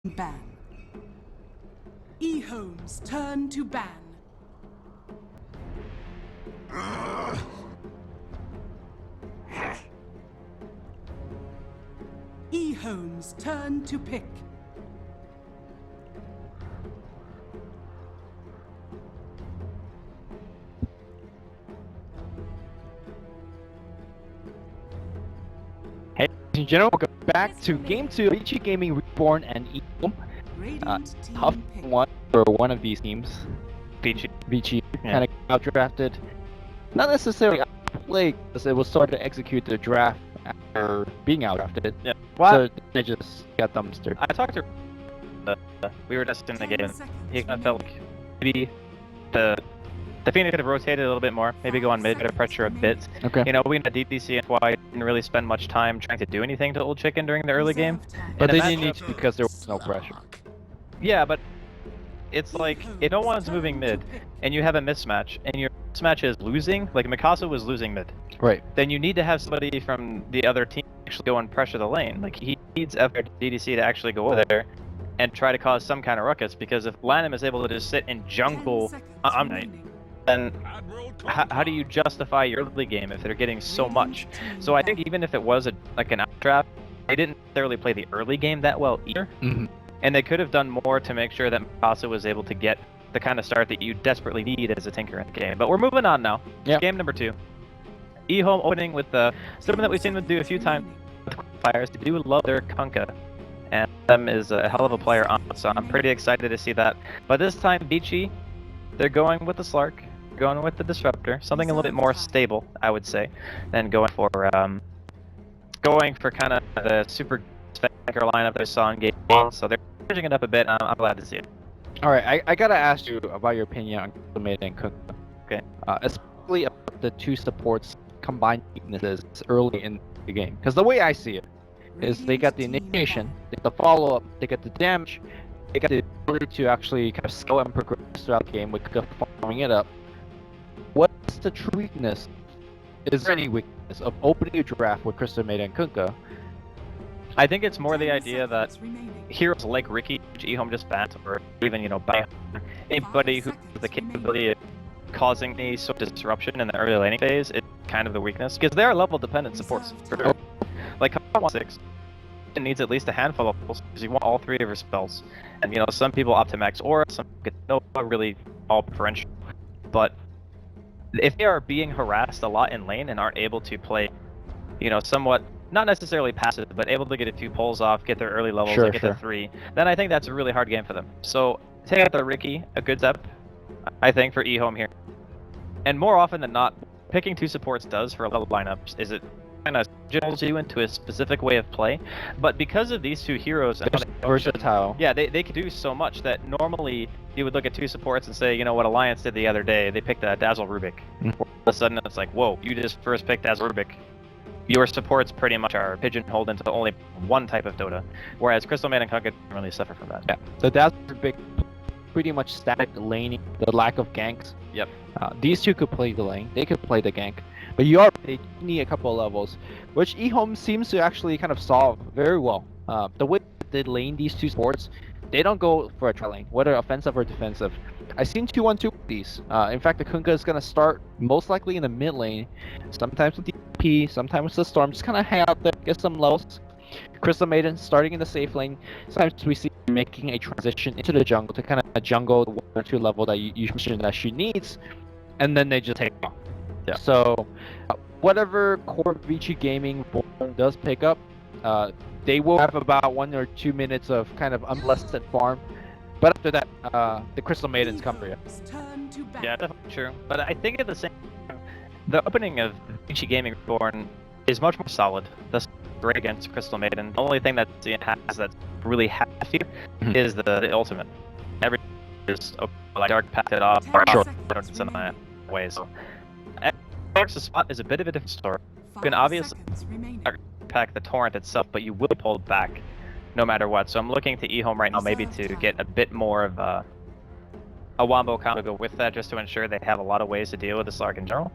Ban. EHOME's turn to ban. EHOME's turn to pick. Hey, ladies and gentlemen, welcome back to Game 2 of Vici Gaming Reborn and EHOME. Tough one for one of these teams. Vici kind of outdrafted. Not necessarily outplayed, because it was started to execute the draft after being outdrafted. Yeah. Well, So they just got dumpstered. I talked to we were just in the game. He kind of felt like maybe the Phoenix could have rotated a little bit more, maybe go on mid, better pressure a bit. Okay. You know, we had DPC and why didn't really spend much time trying to do anything to Old Chicken during the early game. But And they didn't need to because there was no pressure. Yeah, but it's like, if no one's moving mid, and you have a mismatch, and your mismatch is losing, like Mikasa was losing mid, Right. then you need to have somebody from the other team actually go and pressure the lane. Like, he needs DDC to actually go over there and try to cause some kind of ruckus, because if Lanham is able to just sit and jungle Omnite, then how do you justify your early game if they're getting so much? So I think even if it was an outdraft, they didn't necessarily play the early game that well either. Mm-hmm. And they could have done more to make sure that Mikasa was able to get the kind of start that you desperately need as a Tinker in the game. But we're moving on now. Yep. Game number 2. EHOME opening with something that we've seen them do a few times with Qualifiers. They do love their Kunkka. And them is a hell of a player on it, so I'm pretty excited to see that. But this time, Vici, they're going with the Slark, going with the Disruptor, something a little bit more stable, I would say, than going for kind of the super spectacular lineup they saw in game 1. So they're changing it up a bit. I'm glad to see it. All right, I gotta ask you about your opinion on Crystalmaiden and Kunkka. Okay. Especially about the two supports' combined weaknesses early in the game. Because the way I see it is they got the initiation, they got the follow-up, they got the damage, they got the ability to actually kind of scale and progress throughout the game with following it up. What's the true weakness? Is there any weakness of opening a draft with Crystalmaiden and Kunkka? I think it's more the idea that heroes like Ricky, which EHOME just banned, or even, by anybody who has the capability of causing any sort of disruption in the early laning phase is kind of the weakness, because they are level dependent supports. For sure. Like, 1/6 needs at least a handful of levels, because you want all 3 of her spells. And, some people opt to max aura, some get no really all preferential. But if they are being harassed a lot in lane and aren't able to play, somewhat, not necessarily passive, but able to get a few pulls off, get their early levels, get to 3, then I think that's a really hard game for them. So, take out the Ricky, a good step, I think, for EHOME here. And more often than not, picking 2 supports does for a lot of lineups is it kind of jumbles you into a specific way of play. But because of these 2 heroes, and versatile. Yeah, they can do so much that normally you would look at 2 supports and say, what Alliance did the other day, they picked Dazzle Rubik. All of a sudden it's like, whoa, you just first picked Dazzle Rubik. Your supports pretty much are pigeonholed into only one type of Dota, whereas Crystalmaiden and Kunkka don't really suffer from that. Yeah, the Dazzle Rubik pretty much static laning, the lack of ganks. Yep. These 2 could play the lane, they could play the gank, but they need a couple of levels, which EHOME seems to actually kind of solve very well. The way they lane these 2 supports, they don't go for a tri lane, whether offensive or defensive. I've seen 2-1-2 with these. In fact, the Kunkka is going to start most likely in the mid lane, sometimes with DP, sometimes with the Storm, just kind of hang out there, get some levels. Crystalmaiden starting in the safe lane. Sometimes we see her making a transition into the jungle to kind of jungle the 1 or 2 level that you mentioned that she needs, and then they just take off. Yeah. So, whatever core Vici Gaming does pick up, they will have about 1 or 2 minutes of kind of unmolested farm. But after that, the Crystalmaidens come for you. Yeah, definitely true. But I think at the same time, the opening of Vici Gaming Reborn is much more solid. That's great against Crystalmaiden. The only thing that it has that's really hefty is the ultimate. Everything is like Dark packed it off, or short in that way. So, Dark's spot is a bit of a different story. You can obviously pack the torrent itself, but you will pull back no matter what. So I'm looking to EHOME right now maybe to get a bit more of a wombo combo to go with that, just to ensure they have a lot of ways to deal with the Slark in general.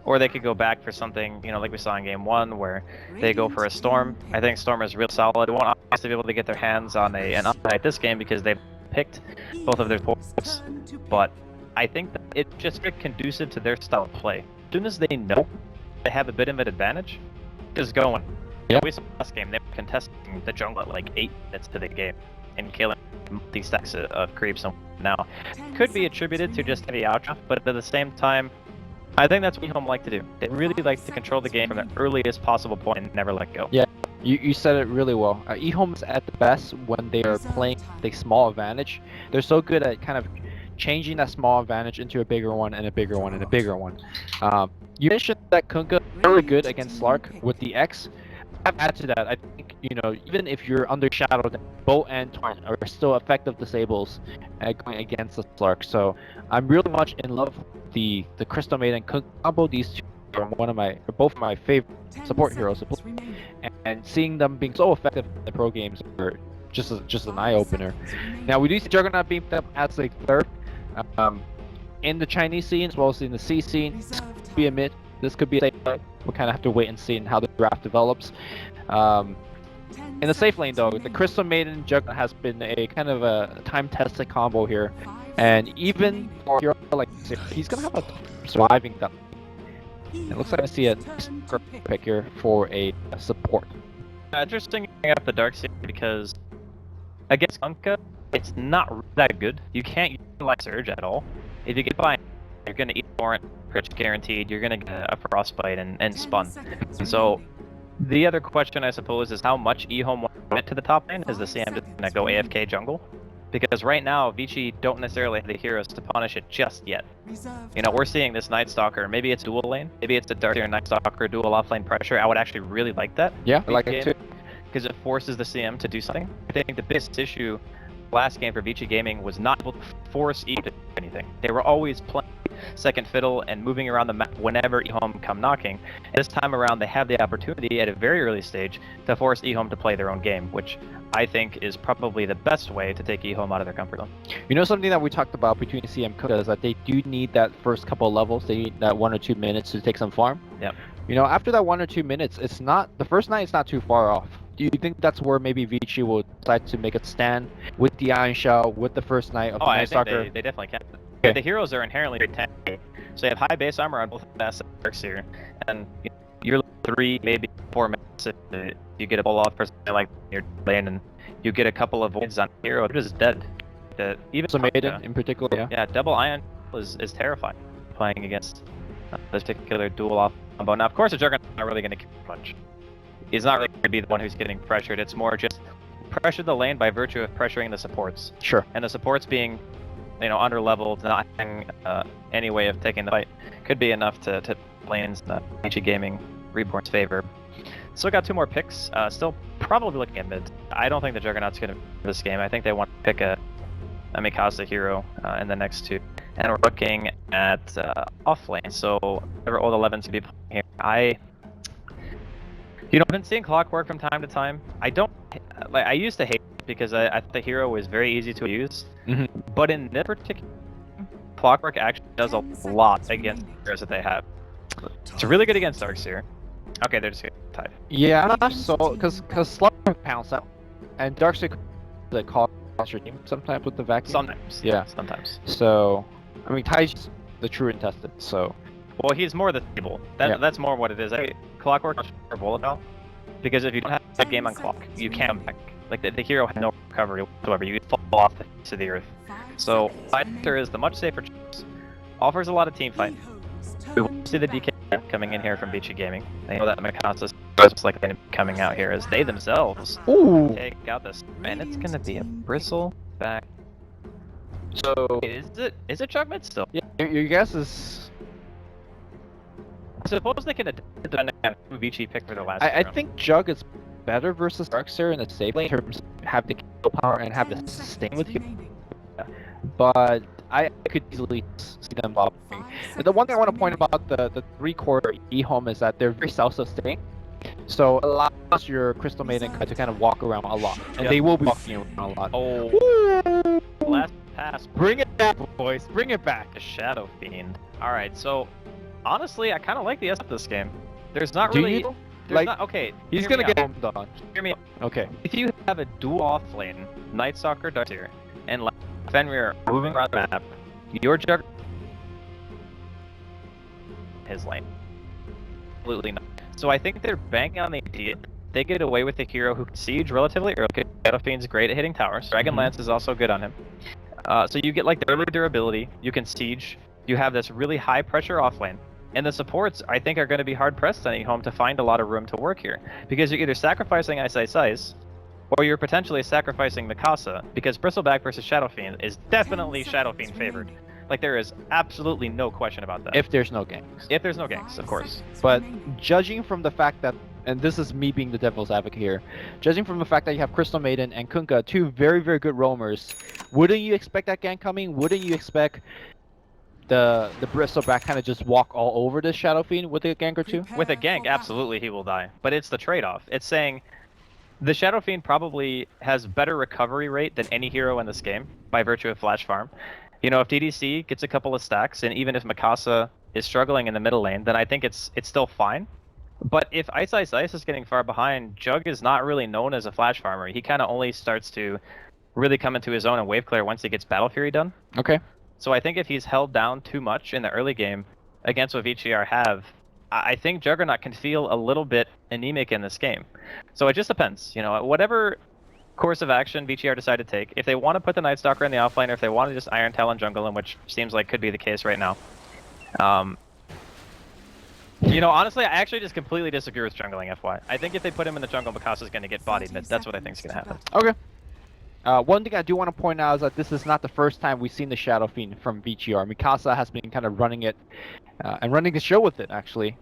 Or they could go back for something, you know, like we saw in Game 1, where they go for a Storm. I think Storm is real solid. They won't obviously be able to get their hands on an upside this game because they've picked both of their supports. But I think that it's just very conducive to their style of play. As soon as they know they have a bit of an advantage, just going. Yeah. We saw last game, they were contesting the jungle at like 8 minutes to the game and killing multi-stacks of creeps. Now, could be attributed to just heavy outdraft, but at the same time, I think that's what EHOME like to do. They really like to control the game from the earliest possible point and never let go. Yeah, you said it really well. EHOME is at the best when they are playing the small advantage. They're so good at kind of changing that small advantage into a bigger one and a bigger one and a bigger one. You mentioned that Kunkka very good against Slark with the X. I've add to that, I think, you know, even if you're undershadowed, Bo and Torn are still effective disables going against the Slark. So I'm really much in love with the Crystal Maiden combo. These two are both my favorite support heroes to play. And seeing them being so effective in the pro games are just an eye-opener. Now we do see Juggernaut being them as a third in the Chinese scene as well as in the C scene. This could be a mid. This could be a safe lane. We'll kind of have to wait and see how the draft develops. In the safe lane, though, the Crystal Maiden Juggernaut has been a kind of a time-tested combo here, and even for a hero like this, he's gonna have a surviving that. It looks like I see a pick here for a support. Interesting up the Darkseer because against Kunkka, it's not that good. You can't utilize Surge at all. If you get by, you're gonna eat Torrent, pretty guaranteed. You're gonna get a Frostbite and Spun. And so the other question, I suppose, is how much EHOME went to the top lane. Is the CM just gonna go AFK jungle? Because right now, Vici don't necessarily have the heroes to punish it just yet. You know, we're seeing this Night Stalker. Maybe it's dual lane. Maybe it's a Darkseer Night Stalker dual offlane pressure. I would actually really like that. Yeah, I like it too. Because it forces the CM to do something. I think the biggest issue last game for Vici Gaming was not able to force EHOME to do anything. They were always playing second fiddle and moving around the map whenever EHOME come knocking. And this time around, they have the opportunity at a very early stage to force EHOME to play their own game, which I think is probably the best way to take EHOME out of their comfort zone. You know, something that we talked about between CM and Kunkka is that they do need that first couple of levels. They need that 1 or 2 minutes to take some farm. Yep. You know, after that 1 or 2 minutes, it's not the first night. It's not too far off. Do you think that's where maybe Vici will decide to make a stand with the Iron Shell, with the first night of the Night Stalker? They definitely can. Okay. The heroes are inherently very tanky, so you have high base armor on both Ness and Darkseer, and you're 3, maybe 4 minutes if you get a pull off for something like your lane, and you get a couple of voids on hero, they're just dead. Even So Maiden in particular, yeah. Yeah, double Iron is terrifying playing against this particular dual off combo. Now, of course, the Juggernaut's not really going to kill much. He's not really going to be the one who's getting pressured. It's more just pressure the lane by virtue of pressuring the supports. Sure. And the supports being, you know, under leveled, not having any way of taking the fight, could be enough to lanes Vici Gaming Reborn's favor. Still got 2 more picks. Still probably looking at mid. I don't think the Juggernaut's going to win this game. I think they want to pick a Mikasa hero in the next 2. And we're looking at off lane. So whatever old 11's going to be playing here. You know, I've been seeing Clockwork from time to time. I used to hate it because I thought the hero was very easy to use. But in this particular game, Clockwork actually does a lot against the heroes that they have. It's really good against Darkseer. Okay, they're just tied. Yeah, so because Slug pounce out, and Darkseer the call your team sometimes with the vacuum. Sometimes. Yeah. Sometimes. So, I mean, Tai's the true intestine. So. Well, he's more the table. That's more what it is. Clockwork is more volatile, because if you don't have a game on clock, you can't come back. Like the hero has no recovery whatsoever. You fall off the face of the earth. So Fighter is the much safer choice. Offers a lot of team fight. We will see the DK coming in here from Vici Gaming. They know that Mikasa is like coming out here as they themselves take out this, and it's gonna be a bristle back. So is it Chug mid still? Yeah, your guess is. I suppose they can adapt to Vici pick for the last I think Jug is better versus Darkseer in the safe lane in terms of have the kill power and have the sustain with you. But I could easily see them bopping. The one thing I want to point about the 3-core EHOME is that they're very self-sustained. So it allows your Crystal Maiden to kind of walk around a lot. And they will be walking around a lot. Oh, last pass. Bring it back, boys. Bring it back. The Shadow Fiend. Alright, so Honestly, I kind of like the S of this game. There's not Do really... you? There's Like, not... Okay, He's hear me gonna out. get homed on. Hear me out. Okay. If you have a dual off lane, Night Stalker, Darkseer, and Fenrir moving around the map, your Juggernaut his lane. Absolutely not. So I think they're banking on the idea they get away with a hero who can siege relatively early. Shadow Fiend's great at hitting towers. Dragonlance is also good on him. So you get like the early durability, you can siege, you have this really high pressure offlane, and the supports I think are going to be hard pressed on EHOME to find a lot of room to work here. Because you're either sacrificing Ice Ice Ice, or you're potentially sacrificing Mikasa, because Bristleback versus Shadow Fiend is definitely Shadow Fiend favored. Like there is absolutely no question about that. If there's no ganks. If there's no ganks, of course. But judging from the fact that, and this is me being the devil's advocate here, judging from the fact that you have Crystal Maiden and Kunkka, two very, very good roamers, wouldn't you expect that gank coming? Wouldn't you expect the Bristleback kind of just walk all over the Shadow Fiend with a gank or two? With a gank, absolutely he will die. But it's the trade-off. It's saying the Shadow Fiend probably has better recovery rate than any hero in this game by virtue of Flash Farm. You know, if DDC gets a couple of stacks, and even if Mikasa is struggling in the middle lane, then I think it's still fine. But if Ice Ice Ice is getting far behind, Jug is not really known as a Flash Farmer. He kind of only starts to really come into his own and wave clear once he gets Battle Fury done. Okay. So I think if he's held down too much in the early game against what VG.R have, I think Juggernaut can feel a little bit anemic in this game. So it just depends. You know, whatever course of action VG.R decide to take, if they want to put the Night Stalker in the offlane, or if they want to just Iron Talon jungle him, which seems like could be the case right now. You know, honestly, I actually just completely disagree with jungling FY. I think if they put him in the jungle, Mikasa's going to get bodied. That's what I think is going to happen. Okay. One thing I do want to point out is that this is not the first time we've seen the Shadow Fiend from VG.R. Mikasa has been kind of running it, and running the show with it, actually.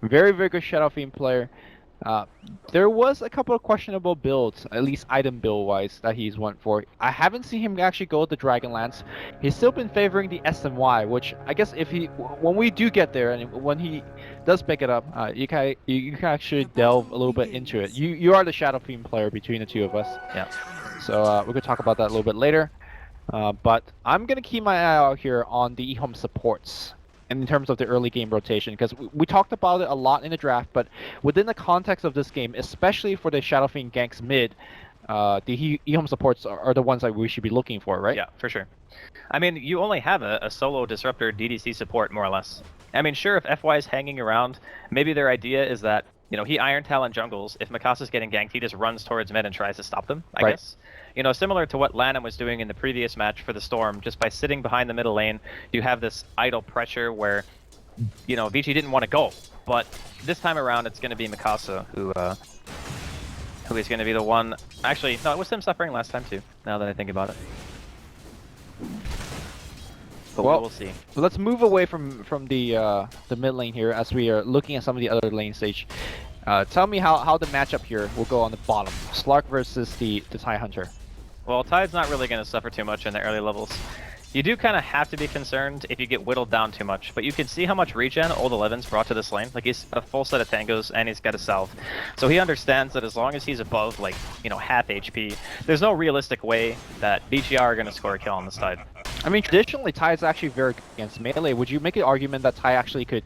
Very, very good Shadow Fiend player. There was a couple of questionable builds, at least item build-wise, that he's went for. I haven't seen him actually go with the Dragonlance. He's still been favoring the SNY, which I guess if when we do get there, and when he does pick it up, you can actually delve a little bit into it. You are the Shadow Fiend player between the two of us. Yeah. So we're going to talk about that a little bit later. But I'm going to keep my eye out here on the EHOME supports in terms of the early game rotation, because we talked about it a lot in the draft, but within the context of this game, especially for the Shadow Fiend ganks mid, the EHOME supports are the ones that we should be looking for, right? Yeah, for sure. I mean, you only have a solo disruptor DDC support, more or less. I mean, sure, if FY is hanging around, maybe their idea is that, you know, he Iron Talon jungles. If Mikasa's getting ganked, he just runs towards mid and tries to stop them, I guess. You know, similar to what Lanham was doing in the previous match for the Storm, just by sitting behind the middle lane, you have this idle pressure where, you know, Vici didn't want to go. But this time around, it's going to be Mikasa who is going to be the one. Actually, no, it was him suffering last time too, now that I think about it. But well, we'll see. Let's move away from the mid lane here as we are looking at some of the other lane stage. Tell me how the matchup here will go on the bottom. Slark versus the TIE Hunter. Well, Tide's not really going to suffer too much in the early levels. You do kind of have to be concerned if you get whittled down too much, but you can see how much regen Old 11's brought to this lane. Like, he's a full set of tangos, and he's got a salve. So he understands that as long as he's above, like, you know, half HP, there's no realistic way that VG.R are going to score a kill on this Tide. I mean, traditionally, TIE is actually very good against melee. Would you make an argument that TIE actually could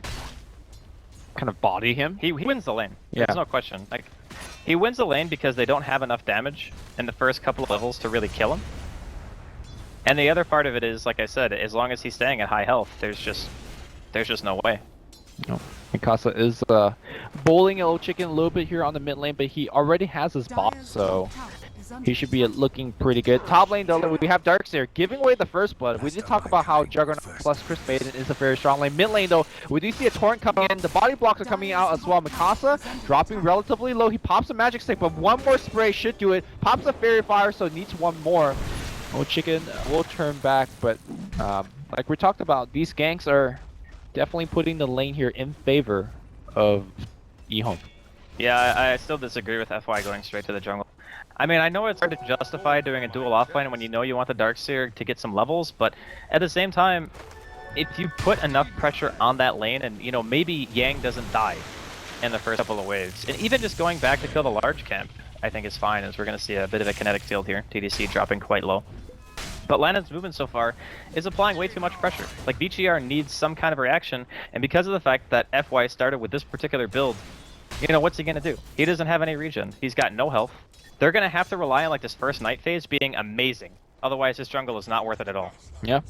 kind of body him? He wins the lane. Yeah. There's no question. Like, he wins the lane because they don't have enough damage in the first couple of levels to really kill him. And the other part of it is, like I said, as long as he's staying at high health, there's just no way. No. Mikasa is bowling a little chicken a little bit here on the mid lane, but he already has his boss, so he should be looking pretty good. Top lane, though, we have Darkseer giving away the first blood. We did talk about how Juggernaut plus Chris Maiden is a very strong lane. Mid lane, though, we do see a torrent coming in. The body blocks are coming out as well. Mikasa dropping relatively low. He pops a magic stick, but one more spray should do it. Pops a fairy fire, so needs one more. Oh, chicken will turn back, but like we talked about, these ganks are definitely putting the lane here in favor of EHOME. Yeah, I still disagree with FY going straight to the jungle. I mean, I know it's hard to justify doing a dual offlane when you know you want the Darkseer to get some levels, but at the same time, if you put enough pressure on that lane and, you know, maybe Yang doesn't die in the first couple of waves, and even just going back to kill the large camp, I think is fine, as we're going to see a bit of a kinetic field here. TDC dropping quite low. But Lannon's movement so far is applying way too much pressure. Like, VG.R needs some kind of reaction, and because of the fact that FY started with this particular build, you know, what's he gonna do? He doesn't have any regen. He's got no health. They're gonna have to rely on, like, this first night phase being amazing. Otherwise, his jungle is not worth it at all. Yeah.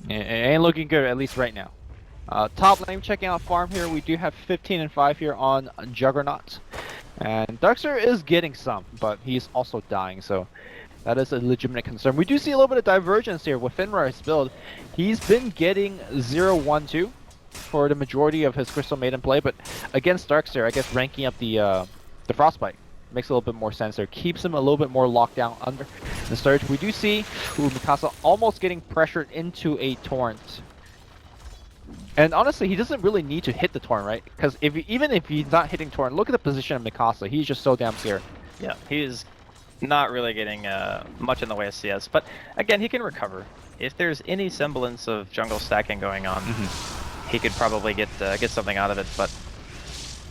It ain't looking good, at least right now. Top lane, checking out farm here. We do have 15 and 5 here on Juggernaut. And Darkster is getting some, but he's also dying, so that is a legitimate concern. We do see a little bit of divergence here with Finrar's build. He's been getting 0-1-2 for the majority of his Crystal Maiden play, but against Darkster, I guess ranking up the Frostbite makes a little bit more sense there. Keeps him a little bit more locked down under the Surge. We do see Mikasa almost getting pressured into a Torrent. And honestly, he doesn't really need to hit the Torrent, right? Because even if he's not hitting Torrent, look at the position of Mikasa. He's just so damn scared. Yeah, he's not really getting much in the way of CS. But again, he can recover. If there's any semblance of jungle stacking going on, he could probably get something out of it. But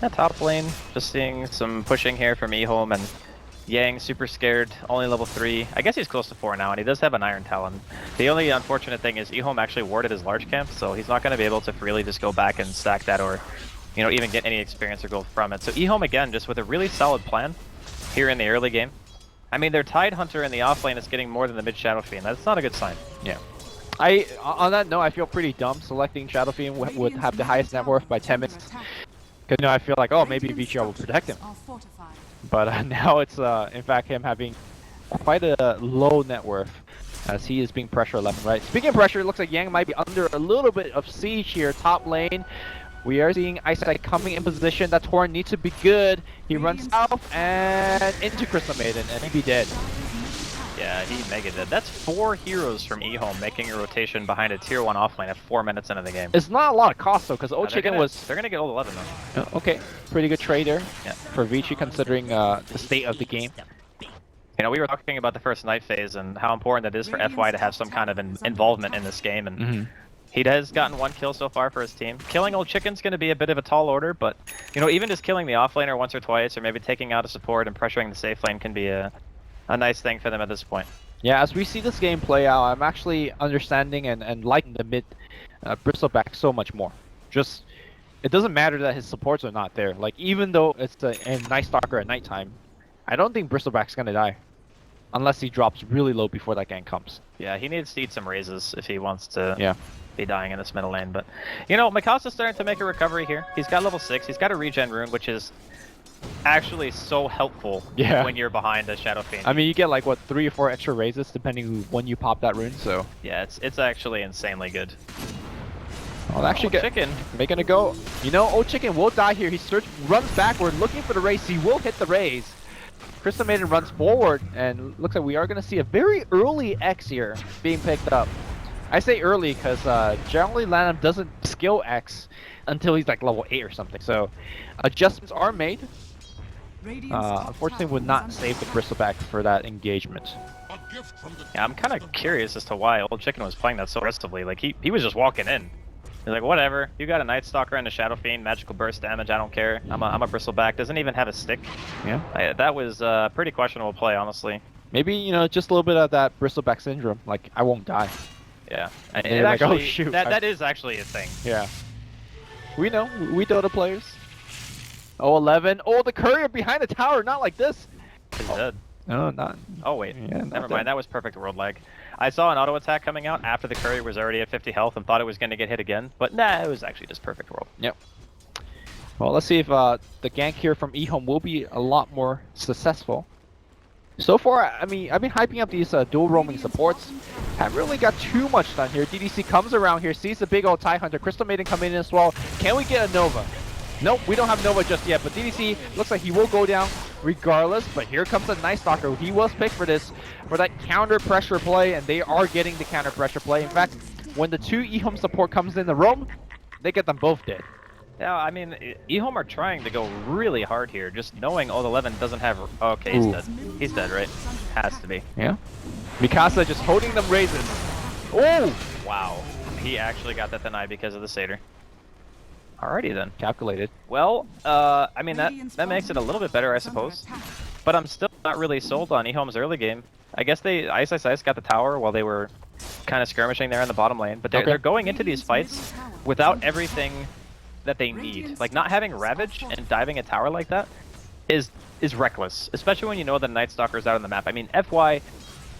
that top lane, just seeing some pushing here from EHOME, and Yang super scared, only level 3. I guess he's close to 4 now, and he does have an Iron Talon. The only unfortunate thing is EHOME actually warded his large camp, so he's not going to be able to freely just go back and stack that, or, you know, even get any experience or gold from it. So EHOME again, just with a really solid plan here in the early game. I mean, their Tide Hunter in the offlane is getting more than the mid Shadow Fiend. That's not a good sign. Yeah. On that note, I feel pretty dumb selecting Shadow Fiend would have the highest net worth by 10 minutes. Because, you know, I feel like, oh, maybe VG.R will protect him. But now it's, in fact, him having quite a low net worth as he is being pressure 11, right? Speaking of pressure, it looks like Yang might be under a little bit of siege here, top lane. We are seeing Eyesight coming in position. That Torrent needs to be good. He runs south and into Crystal Maiden, and he'd be dead. Yeah, he mega did. That's 4 heroes from EHOME making a rotation behind a tier 1 offlane at 4 minutes into the game. It's not a lot of cost though, because Chicken was... They're gonna get old 11 though. Okay, pretty good trade there yeah. for Vici considering the state of the game. You know, we were talking about the first night phase and how important it is for FY to have some kind of involvement in this game, and he has gotten 1 kill so far for his team. Killing Old Chicken's going to be a bit of a tall order, but, you know, even just killing the offlaner once or twice, or maybe taking out a support and pressuring the safe lane can be a nice thing for them at this point. Yeah, as we see this game play out, I'm actually understanding and liking the mid Bristleback so much more. Just, it doesn't matter that his supports are not there. Like, even though it's a Night Stalker at nighttime, I don't think Bristleback's going to die. Unless he drops really low before that gank comes. Yeah, he needs to eat some raises if he wants to be dying in this middle lane. But, you know, Mikasa's starting to make a recovery here. He's got level 6. He's got a regen rune, which is actually so helpful when you're behind a Shadow Fiend. I mean, you get like, what, 3 or 4 extra raises depending when you pop that rune, so... Yeah, it's actually insanely good. Well, actually, Chicken making a go. You know, Old Chicken will die here. He runs backward, looking for the raise. He will hit the raise. Crystal Maiden runs forward, and looks like we are going to see a very early X here being picked up. I say early because generally Lanham doesn't skill X until he's like level 8 or something. So adjustments are made. Unfortunately, would not save the Bristleback for that engagement. Yeah, I'm kind of curious as to why Old Chicken was playing that so aggressively. Like, he was just walking in. He's like, whatever, you got a Night Stalker and a Shadow Fiend, magical burst damage, I don't care. I'm a Bristleback, doesn't even have a stick. Yeah. That was a pretty questionable play, honestly. Maybe, you know, just a little bit of that Bristleback syndrome, like, I won't die. Yeah. And it like, actually, oh shoot. That is actually a thing. Yeah. We know, we Dota players. Oh, 11. Oh, the courier behind the tower, not like this. He's dead. No, not. Oh, wait. Yeah, never mind, that was perfect world lag. I saw an auto attack coming out after the courier was already at 50 health and thought it was going to get hit again, but nah, it was actually just perfect world. Yep. Well, let's see if the gank here from EHOME will be a lot more successful. So far, I mean, I've been hyping up these dual roaming supports. Haven't really got too much done here. DDC comes around here, sees the big old Tide Hunter. Crystal Maiden coming in as well. Can we get a Nova? Nope, we don't have Nova just yet, but DDC looks like he will go down regardless. But here comes a Night Stalker. He was picked for this, for that counter pressure play, and they are getting the counter pressure play. In fact, when the 2 EHOME support comes in the roam, they get them both dead. Yeah, I mean, EHOME are trying to go really hard here, just knowing Old 11 doesn't have... Okay, he's dead. He's dead, right? Has to be. Yeah. Mikasa just holding them raises. Oh! Wow. He actually got that denied because of the Satyr. Alrighty then. Calculated. Well, I mean, that makes it a little bit better, I suppose. But I'm still not really sold on EHOME's early game. I guess Ice got the tower while they were kind of skirmishing there in the bottom lane, but they're going into these fights without everything that they need. Like, not having Ravage and diving a tower like that is reckless, especially when you know the Night Stalker's out on the map. I mean, FY,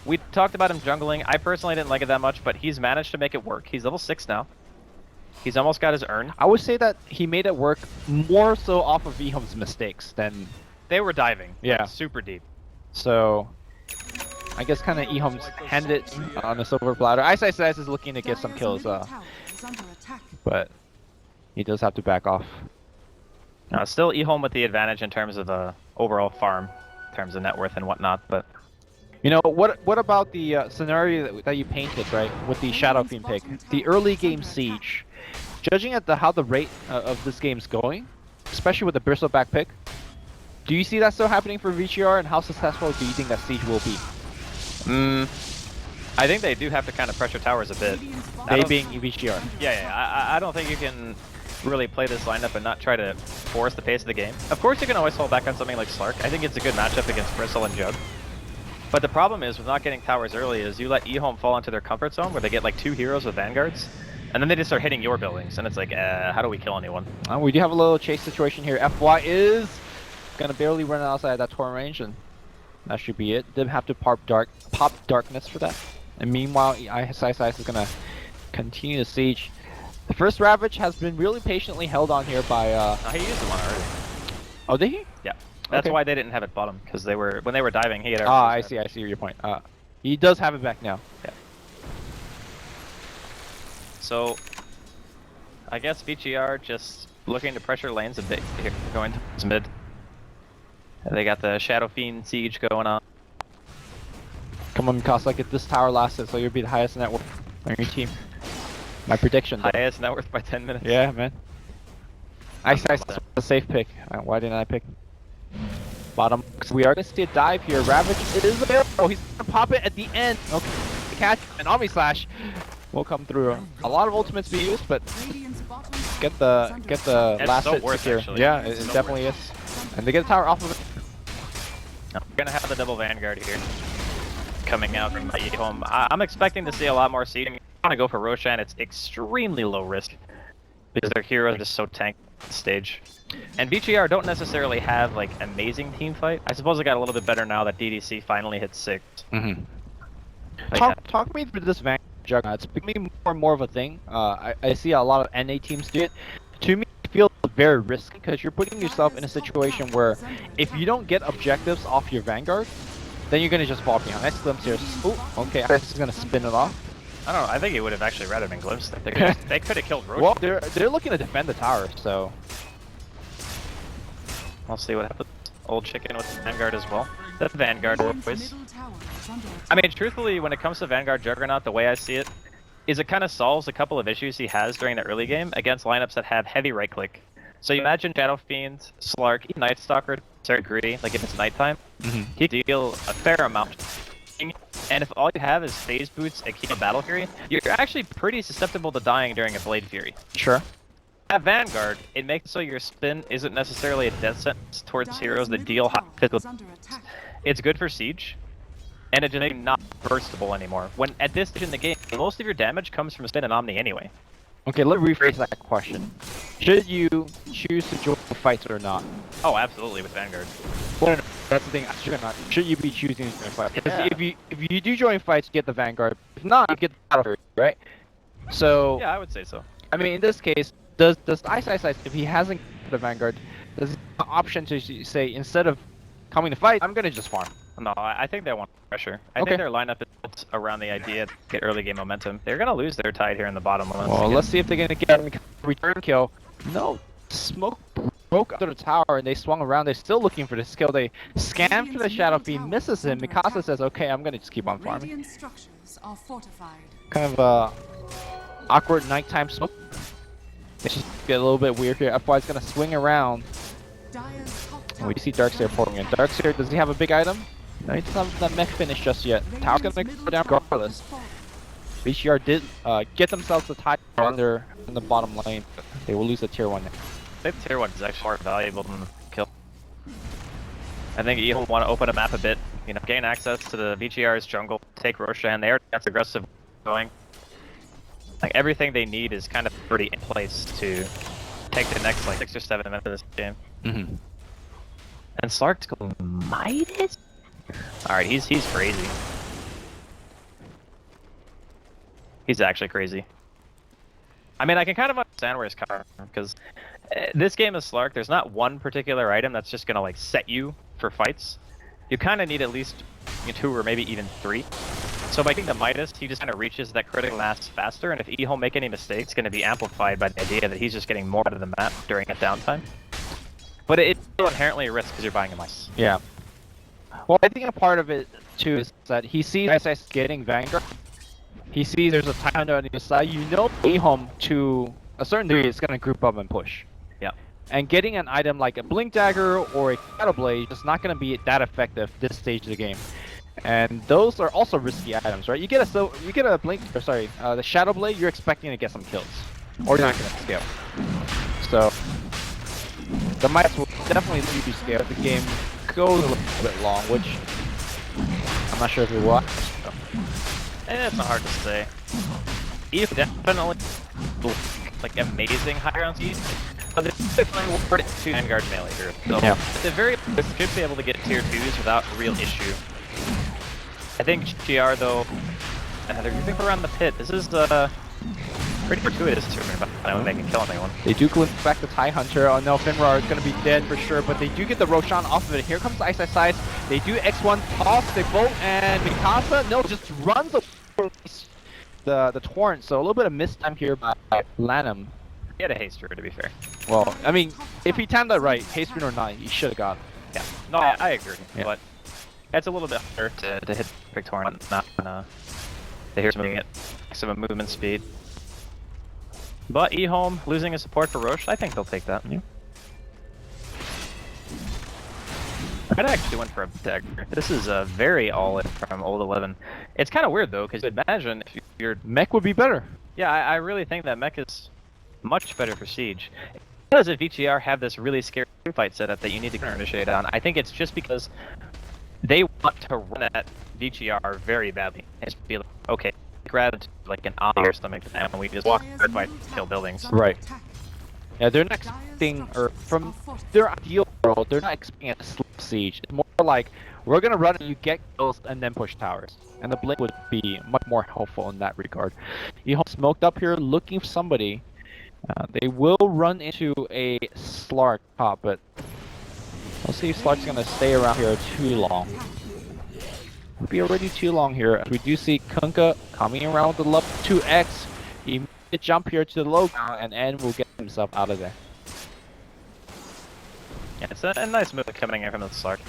we talked about him jungling. I personally didn't like it that much, but he's managed to make it work. He's level 6 now. He's almost got his urn. I would say that he made it work more so off of EHOME's mistakes than... They were diving. Yeah. Like, super deep. So, I guess kind of EHOME's handed it on a silver platter. Ice is looking to get some kills, but he does have to back off. No, still EHOME with the advantage in terms of the overall farm, in terms of net worth and whatnot, but... You know, what about the scenario that you painted, right, with the Shadow Fiend pick? The early game siege. Judging at how the rate of this game's going, especially with the Bristleback pick, do you see that still happening for VG.R, and how successful do you think that siege will be? I think they do have to kind of pressure towers a bit. They being VG.R. Yeah, I don't think you can really play this lineup and not try to force the pace of the game. Of course you can always fall back on something like Slark. I think it's a good matchup against Bristle and Jug. But the problem is with not getting towers early is you let EHOME fall into their comfort zone where they get like 2 heroes with vanguards, and then they just start hitting your buildings, and it's like, how do we kill anyone? We do have a little chase situation here. FY is gonna barely run outside that torrent range, and that should be it. Did have to pop darkness for that. And meanwhile, Ice is gonna continue to siege. The first Ravage has been really patiently held on here by he used the one already. Oh, did he? Yeah. That's why they didn't have it bottom, because when they were diving, he had I see your point. He does have it back now. Yeah. So, I guess VG.R just looking to pressure lanes a bit here, going towards mid. They got the Shadow Fiend siege going on. Come on, Mikasa, get this tower lasted so you'll be the highest net worth on your team. My prediction. Highest net worth by 10 minutes. Yeah, man. Ice a safe pick. Why didn't I pick? Bottom. So we are going to see a dive here. Ravage is available. Oh, he's going to pop it at the end. Okay. Catch and Omni Slash will come through. A lot of ultimates be used, but get the last hit here. Yeah, it definitely is. And they get the tower off of it. We're going to have the double Vanguard here coming out from EHOME. I'm expecting to see a lot more seeding. I want to go for Roshan. It's extremely low risk because their heroes are just so tanked at this stage. And VG.R don't necessarily have like amazing team fight. I suppose they got a little bit better now that DDC finally hit 6. Talk me through this Vanguard Jug. It's becoming more and more of a thing. I see a lot of NA teams do it. To me, it feels very risky because you're putting yourself in a situation where if you don't get objectives off your Vanguard, then you're gonna just fall behind. Nice glimpse here. Oh, okay. This is gonna spin it off. I don't know. I think he would have actually rather been glimpsed. They could have killed Roshan. Well, they're looking to defend the tower, so. We'll see what happens. Old chicken with Vanguard as well. The Vanguard boys. I mean, truthfully, when it comes to Vanguard Juggernaut, the way I see it is it kind of solves a couple of issues he has during the early game against lineups that have heavy right click. So you imagine Shadow Fiend, Slark, even Night Stalker, start greedy, like if it's nighttime, he can deal a fair amount. And if all you have is phase boots and keep a Battle Fury, you're actually pretty susceptible to dying during a Blade Fury. Sure. At Vanguard, it makes it so your spin isn't necessarily a death sentence towards heroes that deal high physical. It's good for Siege, and it just makes it not burstable anymore. When at this stage in the game, most of your damage comes from spin and Omni anyway. Okay, let me rephrase that question. Should you choose to join fights or not? Oh, absolutely with Vanguard. Well, no, that's the thing. Should you be choosing to join fights? Because if you do join fights, you get the Vanguard. If not, you get the Battle Fury, right? So yeah, I would say so. I mean, in this case, does Ice, if he hasn't the Vanguard, does he have an option to say instead of coming to fight, I'm gonna just farm? No, I think they want pressure. I think their lineup is built around the idea to get early game momentum. They're gonna lose their tide here in the bottom. Well, let's see if they're gonna get a return kill. No, smoke broke under the tower and they swung around. They're still looking for this kill. They scan for the Shadow Fiend, misses him. Mikasa says, "Okay, I'm gonna just keep on farming." Kind of awkward nighttime smoke. They just get a little bit weird here. FY's gonna swing around. And we see Darkseer pouring in. Darkseer, does he have a big item? No, he doesn't have that mech finish just yet. Tower's gonna go down regardless. VG.R did get themselves a tie in the bottom lane. They will lose the tier 1 now. I think tier 1 is actually more valuable than the kill. I think EHOME want to open a map a bit, you know, gain access to the VG.R's jungle, take Roshan. They are that's aggressive going. Like everything they need is kind of already in place to take the next like 6 or 7 minutes of this game. Mm-hmm. And Slark's going Midas? Alright, he's crazy. He's actually crazy. I mean, I can kind of understand where he's coming from, because this game of Slark, there's not one particular item that's just gonna like set you for fights. You kind of need at least 2 or maybe even 3. So by getting the Midas, he just kind of reaches that critical mass faster, and if EHOME make any mistakes, it's going to be amplified by the idea that he's just getting more out of the map during a downtime. But it's still inherently a risk because you're buying a mice. Yeah. Well, I think a part of it too is that he sees SS getting Vanguard. He sees there's a Tiger on the side. You know, EHOME to a certain degree is going to group up and push. Yeah. And getting an item like a Blink Dagger or a Shadow Blade is not going to be that effective this stage of the game. And those are also risky items, right? You get a Blink, or sorry, the Shadow Blade. You're expecting to get some kills, or you're not going to scale. So the Midas will definitely lead you to scale. The game goes a little bit long, which I'm not sure if it will. It's not hard to say. EHOME definitely like amazing high ground speed, but it's definitely worth it to Vanguard melee here. So yeah. At the very least, should be able to get tier 2s without a real issue. I think VG.R though, they're moving around the pit. This is pretty fortuitous tournament, but I don't think they can kill anyone. They do glimpse back the TIE Hunter. Oh no, Finrar is going to be dead for sure, but they do get the Roshan off of it. Here comes Ice Ice Ice. They do X1 off the boat, and Mikasa, no, just runs away the Torrent. So a little bit of missed time here by Lanham. He had a haster, to be fair. Well, I mean, if he timed that right, haster or not, he should have got it. Yeah, no, I agree, yeah. But it's a little bit harder to hit the Torrent, not the here's moving at maximum movement speed. But EHOME losing his support for Roche, I think they'll take that. Yeah. I'd actually went for a dagger. This is a very all-in from Old 11. It's kind of weird though, because imagine if your mech would be better. Yeah, I really think that mech is much better for Siege. Because if VG.R have this really scary fight setup that you need to counter-initiate on, I think it's just because they want to run at VG.R very badly. And just be like, okay, grab like an eye or something, and we just walk through fight, kill buildings. Right. Yeah, they're not expecting, or from their ideal world, they're not expecting a slow siege. It's more like, we're gonna run and you get kills and then push towers. And the Blink would be much more helpful in that regard. EHOME smoked up here, looking for somebody. They will run into a Slark top, but we'll see if Slark's gonna stay around here too long. It'll be already too long here. We do see Kunkka coming around with the level 2X. He made jump here to the low ground, and N will get himself out of there. Yeah, it's a nice move coming in from the Slark.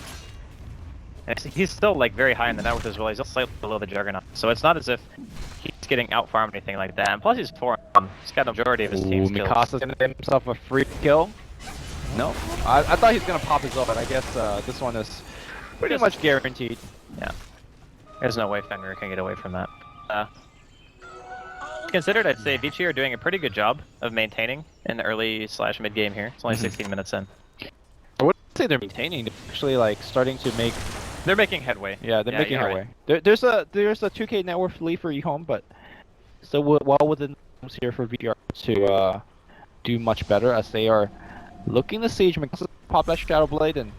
And he's still like very high in the net worth as well. He's just slightly below the Juggernaut, so it's not as if he's getting out farmed or anything like that. And plus, he's 4. He's got the majority of his team's kills. Mikasa's gonna give himself a free kill. No, I thought he was gonna pop his ult, but I guess this one is pretty much guaranteed. Yeah, there's no way Fenrir can get away from that. Considered, I'd say Vici are doing a pretty good job of maintaining in the early / mid game here. It's only 16 minutes in. I wouldn't say they're maintaining. They're actually like starting to make. They're making headway. Yeah, they're making headway. Right. There's a 2K net worth lead for EHOME, but still well within here for VG.R to do much better as they are looking to siege. Mikasa pop that Shadow Blade and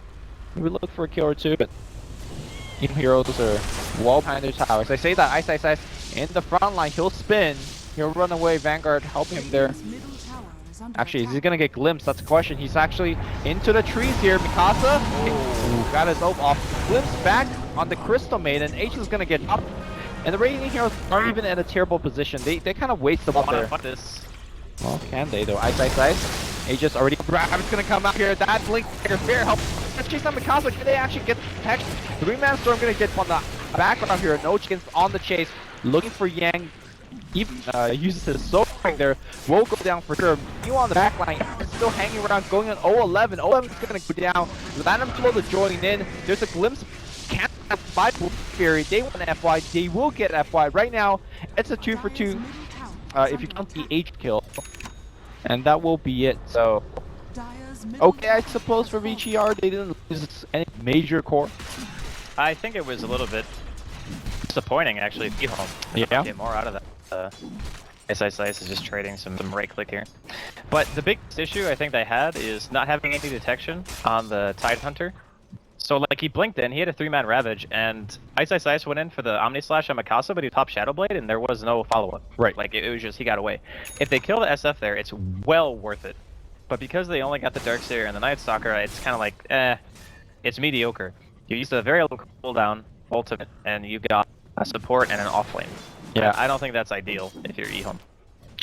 maybe look for a kill or two, but EHOME heroes are well behind their towers. I say that Ice Ice Ice in the front line. He'll spin. He'll run away. Vanguard helping him there. Actually, is he gonna get glimpsed? That's the question. He's actually into the trees here. Mikasa got his ult off. Glimpse back on the Crystal Maiden. H is gonna get up. And the Radiant Heroes aren't even in a terrible position. They kind of waste the ball there. Well, can they though? Ice Ice Ice. H is already Rabbit's gonna come out here. That Blink Fair help. Let's chase on Mikasa. Can they actually get the protection? 3-man Storm gonna get on the background here. No chickens on the chase. Looking for Yang. Even uses his soul ring there, will go down for sure. You on the back line, still hanging around, going on 0-11. 0-11 is going to go down. Lanham slow to join in. There's a glimpse can't by Fury. They want an FY. They will get FY. Right now, it's a 2 for 2 if you count the H kill. And that will be it. So, okay, I suppose for VG.R, they didn't lose any major core. I think it was a little bit disappointing actually. EHOME. Yeah. Get more out of that. Ice is just trading some right click here. But the biggest issue I think they had is not having any detection on the Tide Hunter. So like he blinked in, he had a 3-man Ravage, and Ice went in for the Omni Slash on Mikasa, but he popped Shadow Blade, and there was no follow-up. Right. Like it was just he got away. If they kill the SF there, it's well worth it. But because they only got the Darkseer and the Night Stalker, it's kind of like, it's mediocre. You used a very low cooldown ultimate, and you got a support and an off lane. Yeah, I don't think that's ideal if you're EHOME.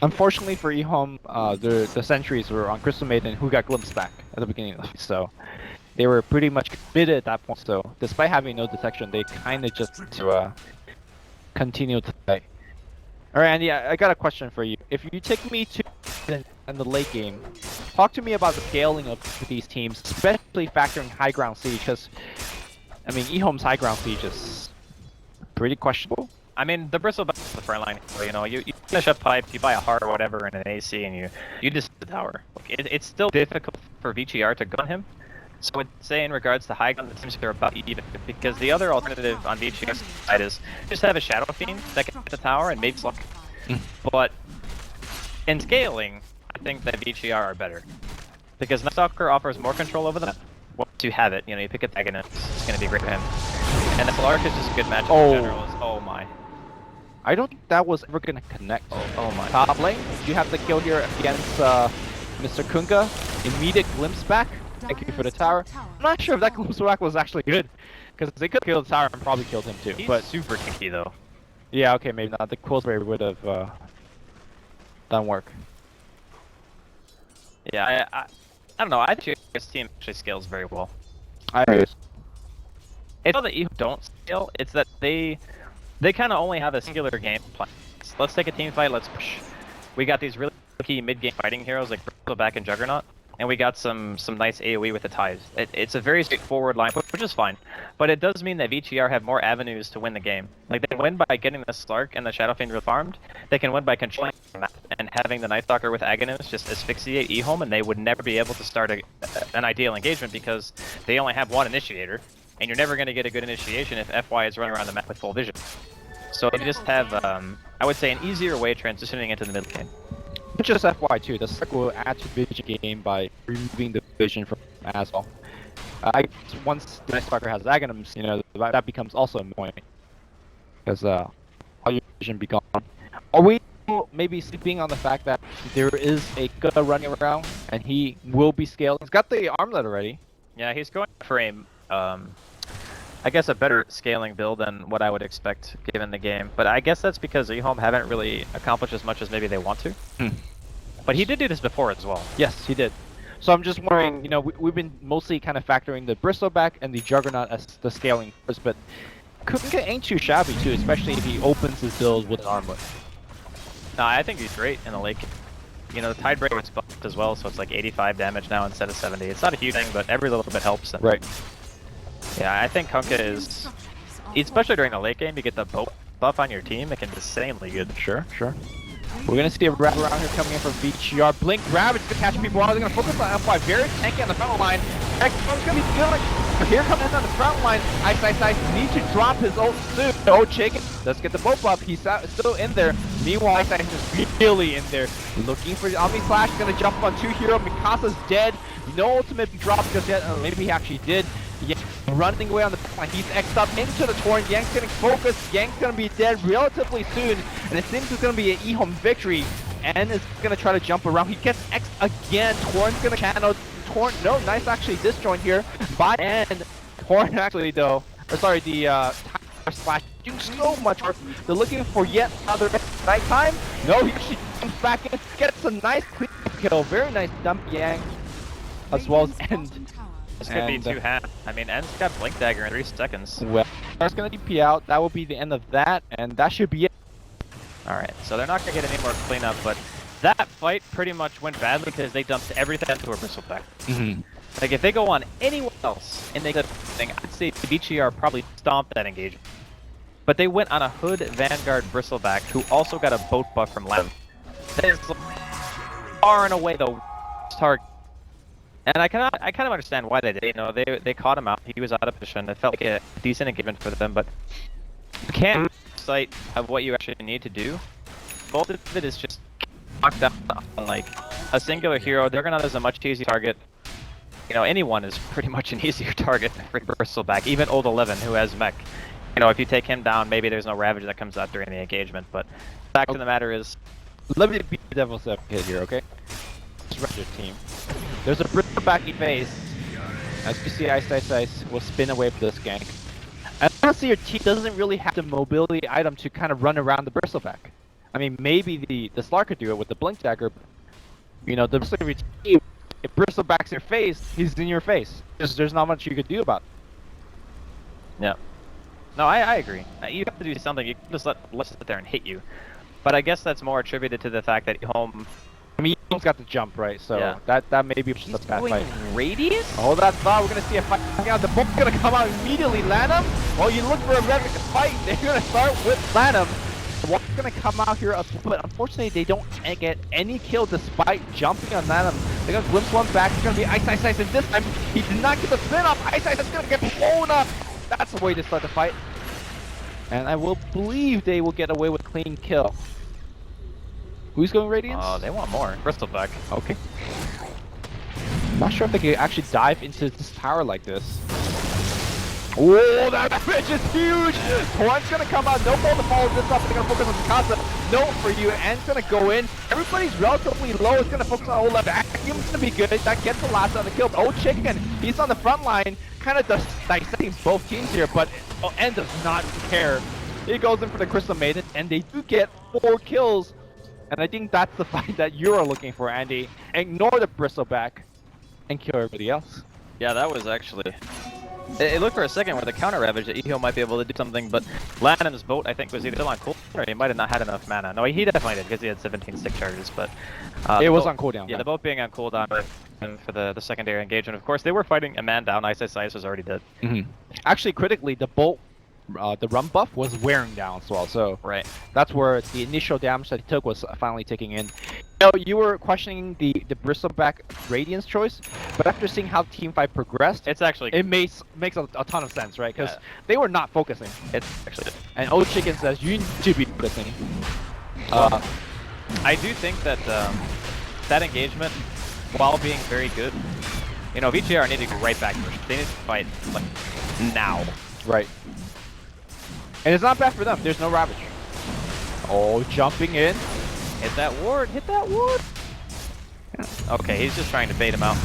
Unfortunately for EHOME, the sentries were on Crystal Maiden, who got glimpsed back at the beginning of the fight, so they were pretty much committed at that point. So despite having no detection, they kind of just to continue to play. All right, Andy, I got a question for you. If you take me to in the late game, talk to me about the scaling of these teams, especially factoring high ground siege, because I mean EHOME's high ground siege is pretty questionable. I mean, the Bristleback is the front line. You know, you finish up pipe, you buy a heart or whatever and an AC, and you just the tower. Like, it's still difficult for VG.R to gun him. So I would say in regards to high ground, the teams are about even, because the other alternative on VG.R's side is just have a Shadow Fiend that can hit the tower and maybe slug. But in scaling, I think that VG.R are better. Because Night Stalker offers more control over them. Once you have it, you know, you pick a Agonist, it's going to be great for him. And the Slark is just a good matchup in general. Oh my. I don't think that was ever gonna connect. Oh my. Top lane, you have the kill here against Mr. Kunka. Immediate glimpse back. Thank you for the tower. I'm not sure if that glimpse back was actually good, because they could kill the tower and probably killed him too. He's but super kinky though. Yeah, okay, maybe not. The cool spray would have done work. Yeah, I don't know. I think this team actually scales very well. I agree. It's not that you don't scale, it's that they kind of only have a singular game plan. Let's take a team fight, let's push. We got these really key mid-game fighting heroes like Bristleback and Juggernaut, and we got some nice AoE with the Tides. It's a very straightforward line, which is fine. But it does mean that VG.R have more avenues to win the game. Like, they can win by getting the Slark and the Shadow Fiend farmed. They can win by controlling the map and having the Night Stalker with Agonist just asphyxiate EHOME, and they would never be able to start an ideal engagement because they only have one initiator. And you're never going to get a good initiation if FY is running around the map with full vision. So they just have, I would say, an easier way transitioning into the mid game. Not just FY too, the Slark will add to vision game by removing the vision from as well. I guess once the Night Stalker has Aghanims, you know, that becomes also a point. Because all your vision be gone. Are we maybe sleeping on the fact that there is a good running around and he will be scaled? He's got the armlet already. Yeah, he's going for a I guess a better scaling build than what I would expect given the game. But I guess that's because EHOME haven't really accomplished as much as maybe they want to. But he did do this before as well. Yes, he did. So I'm just wondering, you know, we've been mostly kind of factoring the Bristleback and the Juggernaut as the scaling first, but Kunka ain't too shabby too, especially if he opens his build with an armlet. No, I think he's great in the late game. You know, the Tidebreaker is buffed as well, so it's like 85 damage now instead of 70. It's not a huge thing, but every little bit helps. Right. Yeah, I think Kunka is, especially during the late game, you get the boat buff on your team, it can be insanely good. Sure. We're gonna see a wrap around here coming in from VG.R. Blink Ravage to catch people out. They're gonna focus on FY. Very tanky on the front line. X-One's gonna be good. But here coming in on the front line. Ice needs to drop his ult soon. Oh, Chicken. Let's get the boat buff. He's still in there. Meanwhile, Ice is really in there. Looking for the Omni Slash. Gonna jump on 2 hero. Mikasa's dead. No ultimate drop just yet. Maybe he actually did. Yeah, running away on the backline. He's X'd up into the Torrent. Yang's getting focused. Yang's gonna be dead relatively soon, and it seems it's gonna be an EHOME victory. And is gonna try to jump around. He gets X'd again. Torrent's gonna channel. Torrent, no, nice actually disjoint here. By and Torrent actually though, or sorry, the Tiger Slash doing so much work. They're looking for yet another nighttime. No, he actually comes back in, gets a nice clean kill. Very nice dump Yang, as well as End. This could be 2 half. I mean, End's got Blink Dagger in 3 seconds. Well, that's gonna DP out. That will be the end of that, and that should be it. Alright, so they're not gonna get any more cleanup, but that fight pretty much went badly because they dumped everything into a Bristleback. Like, if they go on anyone else and they get thing, I'd say VG.R probably stomped that engagement. But they went on a Hood Vanguard Bristleback who also got a boat buff from Lam. That is far and away the worst target. And I kind of understand why they did. You know, they caught him out. He was out of position. It felt like a decent engagement for them, but You can't lose sight of what you actually need to do. Both of it is just knocked down on like a singular hero. Juggernaut is a much easier target. You know, anyone is pretty much an easier target for Bristleback, even Old 11 who has mech. You know, if you take him down, maybe there's no Ravage that comes out during the engagement, but fact of the matter is... Let me be the devil's advocate here, okay? This team. There's a Bristleback phase. As you see, Ice will spin away from this gank. And honestly, your team doesn't really have the mobility item to kind of run around the Bristleback. I mean, maybe the Slar could do it with the Blink Dagger. You know, the Bristleback team, if Bristleback's your face, he's in your face. There's not much you could do about it. Yeah. No, I agree. You have to do something. You can just let's sit there and hit you. But I guess that's more attributed to the fact that EHOME... I mean, EHOME's got the jump, right? So yeah. that may be a bad fight. Radius? Hold that thought. We're going to see a fight. The Bolt's going to come out immediately. Lanham? Well, you look for a Revic to fight. They're going to start with Lanham. What's going to come out here, but unfortunately they don't get any kill despite jumping on Lanham. They're going to glimpse one back. It's going to be Ice, and this time he did not get the spin off. Ice is going to get blown up. That's the way to start the fight. And I will believe they will get away with a clean kill. Who's going Radiance? Oh, they want more. Bristleback. Okay. Not sure if they can actually dive into this tower like this. Whoa, that bitch is huge! Torrent's gonna come out, no ball to follow this up, they're gonna focus on Mikasa. No for you, End's gonna go in. Everybody's relatively low, it's gonna focus on O11. Vacuum's gonna be good, that gets the last of the kill. Oh, Chicken, he's on the front line, kind of dissecting both teams here, but End does not care. He goes in for the Crystal Maiden, and they do get 4 kills. And I think that's the fight that you're looking for, Andy. Ignore the Bristleback and kill everybody else. Yeah, that was actually... It looked for a second where the counter Ravage that EHO might be able to do something, but Lanham's boat, I think, was either still on cooldown or he might have not had enough mana. No, he definitely did because he had 17 stick charges, but... it was on cooldown. Yeah, the boat being on cooldown for the secondary engagement. Of course, they were fighting a man down. Ice was already dead. Actually, critically, the bolt, the run buff was wearing down as well, so... Right. That's where the initial damage that he took was finally ticking in. You know, you were questioning the Bristleback Radiance choice, but after seeing how team fight progressed, it's actually... It makes a ton of sense, right? Because they were not focusing. It's actually... And Old Chicken says, you need to be focusing. I do think that that engagement, while being very good, you know, VG.R need to go right back first. They need to fight, like, now. Right. And it's not bad for them. There's no Ravage. Oh, jumping in. Hit that ward. Hit that ward. Yeah. Okay, he's just trying to bait him out.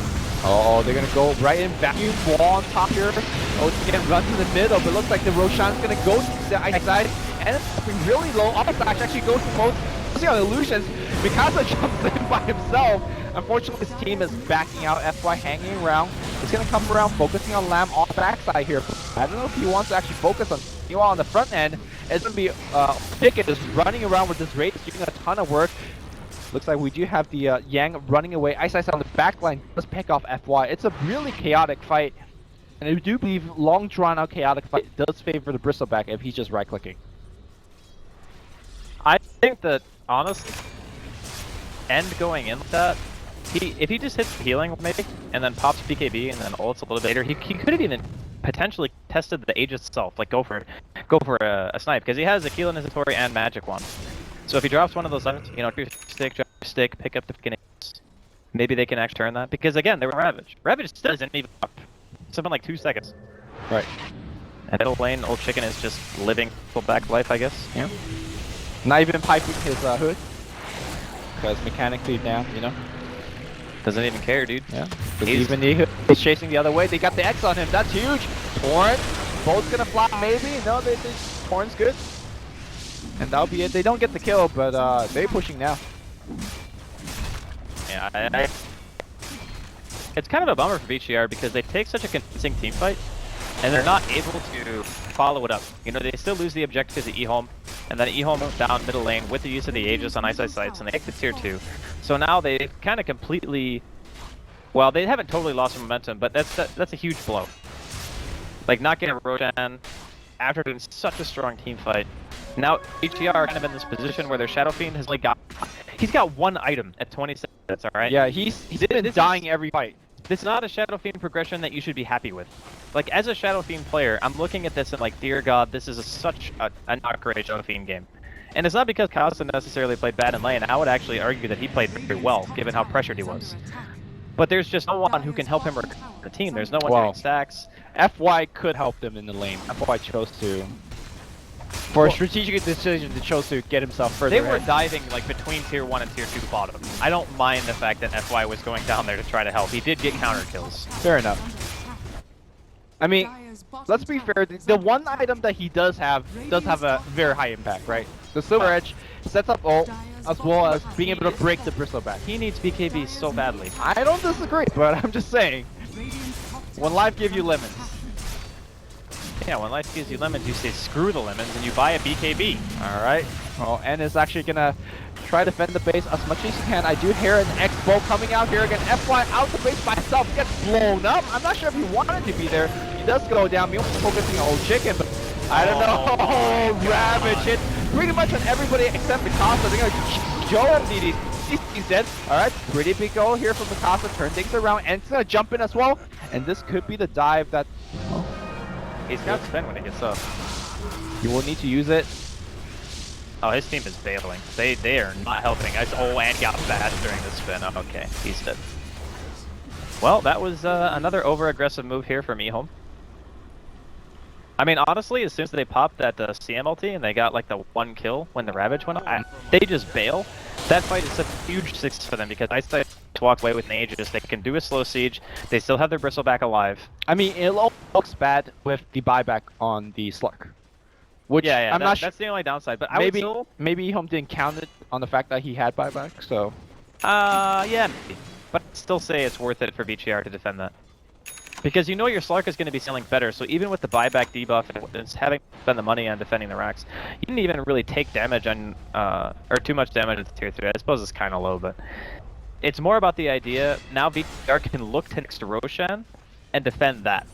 Oh, they're going to go right in. Vacuum wall on top here. Oh, again, runs in the middle, but it looks like the Roshan's going to go to the ice side. And it's really low. Off-Slash actually goes to both. See on illusions. Mikasa jumps in by himself. Unfortunately, his team is backing out. FY hanging around. He's going to come around, focusing on Lamb on the backside here. I don't know if he wants to actually focus on you on the front end. It's going to be Ticket is running around with this raid, doing a ton of work. Looks like we do have the Yang running away. Ice on the back line does pick off FY. It's a really chaotic fight. And I do believe long drawn out chaotic fight does favor the Bristleback if he's just right clicking. I think that, honestly, End going in with that, if he just hits healing maybe, and then pops BKB and then ults a little bit later, he could have even potentially tested the Aegis itself, like go for a snipe, because he has a heal in his inventory and magic wand. So if he drops one of those items, you know, drop stick, pick up the freaking Aegis, maybe they can actually turn that, because again, they were Ravage. Ravage still isn't even up. It's been like 2 seconds. Right. And middle lane, Old Chicken is just living full back life, I guess. Yeah. Not even piping his hood, because mechanically down, you know. Doesn't even care, dude. Yeah. Even he's chasing the other way. They got the X on him. That's huge. Torrent. Boat's gonna fly, maybe. No, Torrent's good. And that'll be it. They don't get the kill, but they're pushing now. Yeah, it's kind of a bummer for VG.R because they take such a convincing team fight, and they're not able to follow it up. You know, they still lose the objective to EHOME, and then EHOME moves down middle lane with the use of the Aegis on Ice sites, and they take the tier 2. So now they've kind of completely, well, they haven't totally lost momentum, but that's a huge blow. Like not getting Roshan after doing such a strong team fight. Now VG.R are kind of in this position where their Shadow Fiend has he's got 1 item at 27 minutes, alright? Yeah, he's been dying every fight. This is not a Shadow Fiend progression that you should be happy with. Like, as a Shadow Fiend player, I'm looking at this and like, dear God, this is such a not great Shadow Fiend game. And it's not because Casa necessarily played bad in lane. I would actually argue that he played very well, given how pressured he was. But there's just no one who can help him recover the team. There's no one doing stacks. FY could help them in the lane. FY chose to. For a strategic decision, they chose to get himself further They were ahead. diving like between tier 1 and tier 2 bottom. I don't mind the fact that FY was going down there to try to help. He did get counter kills. Fair enough. I mean, let's be fair. The one item that he does have a very high impact, right? The Silver Edge sets up ult, as well as being able to break the bristleback. He needs BKB so badly. I don't disagree, but I'm just saying, when life gives you lemons. Yeah, when life gives you lemons, you say screw the lemons and you buy a BKB. Alright. Well, N is actually gonna try to defend the base as much as he can. I do hear an X-Bow coming out here again. FY out the base by himself, gets blown up. I'm not sure if he wanted to be there. He does go down. He was focusing on old chicken, but I don't know. Oh, Ravage hit pretty much on everybody except Mikasa. They're gonna Joe DD. He's dead. Alright, pretty big goal here from Mikasa. Turn things around, and he's gonna jump in as well. And this could be the dive that He's got to spin when he gets up. he will need to use it. Oh, his team is bailing. They are not helping. Oh, and got bashed during the spin. Oh, okay, he's dead. Well, that was another over-aggressive move here from EHOME. I mean, honestly, as soon as they popped that CM ulti and they got like the 1 kill when the Ravage went up, they just bail. That fight is such a huge success for them because Ice Tide walk away with an Aegis. They can do a slow siege. They still have their Bristleback alive. I mean, it looks bad with the buyback on the Slurk. Which Yeah, I'm not sure. that's the only downside. But Maybe I would still, maybe EHOME didn't count it on the fact that he had buyback, so. yeah, maybe. But I'd still say it's worth it for VG.R to defend that. Because you know your Slark is going to be selling better, so even with the buyback debuff and having to spend the money on defending the racks, you didn't even really take damage on, or too much damage at tier 3. I suppose it's kind of low, but it's more about the idea, now VG.R can look to next to Roshan and defend that.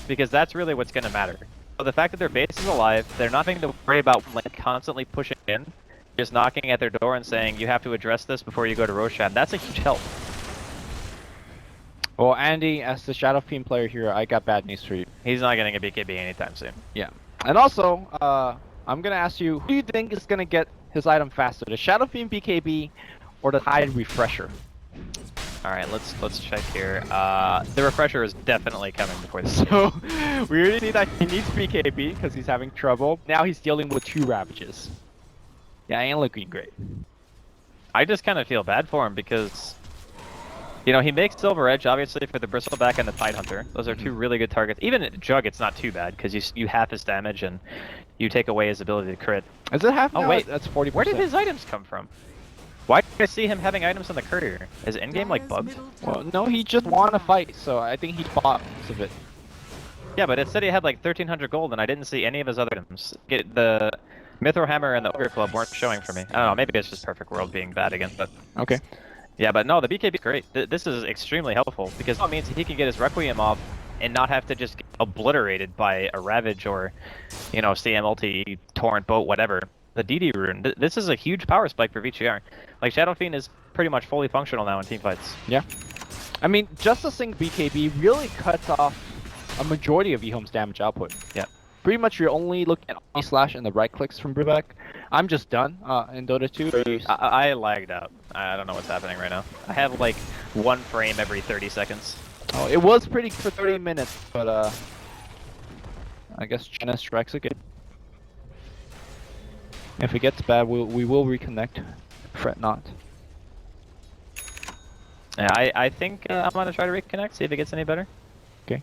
Because that's really what's going to matter. So the fact that their base is alive, they're not having to worry about like, constantly pushing in, just knocking at their door and saying, you have to address this before you go to Roshan. That's a huge help. Well, Andy, as the Shadow Fiend player here, I got bad news for you. He's not getting a BKB anytime soon. Yeah. And also, I'm going to ask you, who do you think is going to get his item faster? The Shadow Fiend BKB or the Tide Refresher? Alright, let's check here. The Refresher is definitely coming before this. So, we already see that he needs BKB because he's having trouble. Now he's dealing with 2 Ravages. Yeah, ain't looking great. I just kind of feel bad for him because, you know, he makes Silver Edge, obviously, for the Bristleback and the Tidehunter. Those are 2 really good targets. Even Jug, it's not too bad, because you half his damage and you take away his ability to crit. Is it half? Oh, No, wait. that's 40%. Where did his items come from? Why did I see him having items on the courier? Is endgame, like, bugged? Well, no, he just won a fight, so I think he bought most of it. Yeah, but it said he had, like, 1,300 gold, and I didn't see any of his other items. The Mithril Hammer and the Ogre Club weren't showing for me. I don't know, maybe it's just Perfect World being bad again, but... Okay. Yeah, but no, the BKB is great. This is extremely helpful because it means he can get his Requiem off and not have to just get obliterated by a Ravage or, you know, CM ulti, Torrent, Boat, whatever. The DD rune. This is a huge power spike for VG.R. Like, Shadow Fiend is pretty much fully functional now in teamfights. Yeah. I mean, just a single BKB really cuts off a majority of EHOME's damage output. Yeah. Pretty much you're only looking at slash and the right clicks from Brewback. I'm just done in Dota 2. I lagged out. I don't know what's happening right now. I have like 1 frame every 30 seconds. Oh, it was pretty good for 30 minutes, but I guess China strikes again. If it gets bad, we will reconnect. Fret not. Yeah, I think I'm gonna try to reconnect, see if it gets any better. Okay.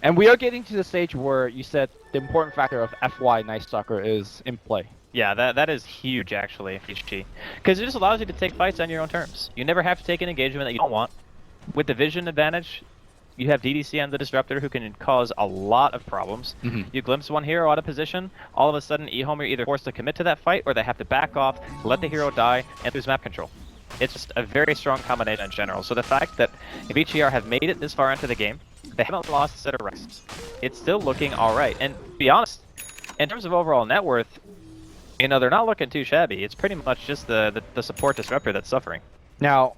And we are getting to the stage where you said the important factor of FY Night Stalker is in play. Yeah, that is huge actually, HG. Because it just allows you to take fights on your own terms. You never have to take an engagement that you don't want. With the vision advantage, you have DDC on the Disruptor who can cause a lot of problems. You glimpse one hero out of position, all of a sudden EHOME are either forced to commit to that fight or they have to back off, let the hero die, and lose map control. It's just a very strong combination in general. So the fact that VG.R have made it this far into the game, they haven't lost a set of rests. It's still looking alright. And to be honest, in terms of overall net worth, you know, they're not looking too shabby. It's pretty much just the support Disruptor that's suffering. Now,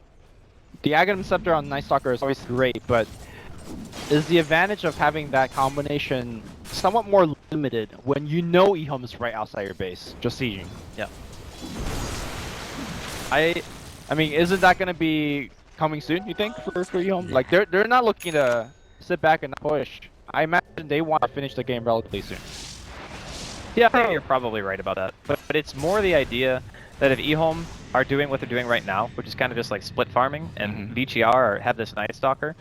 The Aghanim Scepter on Night Stalker is always great, but is the advantage of having that combination somewhat more limited when you know EHOME is right outside your base, just sieging? Yeah. I mean, isn't that going to be coming soon, you think, for EHOME? Like, they're not looking to sit back and push. I imagine they want to finish the game relatively soon. Yeah, I think you're probably right about that. But it's more the idea that if EHOME are doing what they're doing right now, which is kind of just like split farming, and VG.R have this Night Stalker,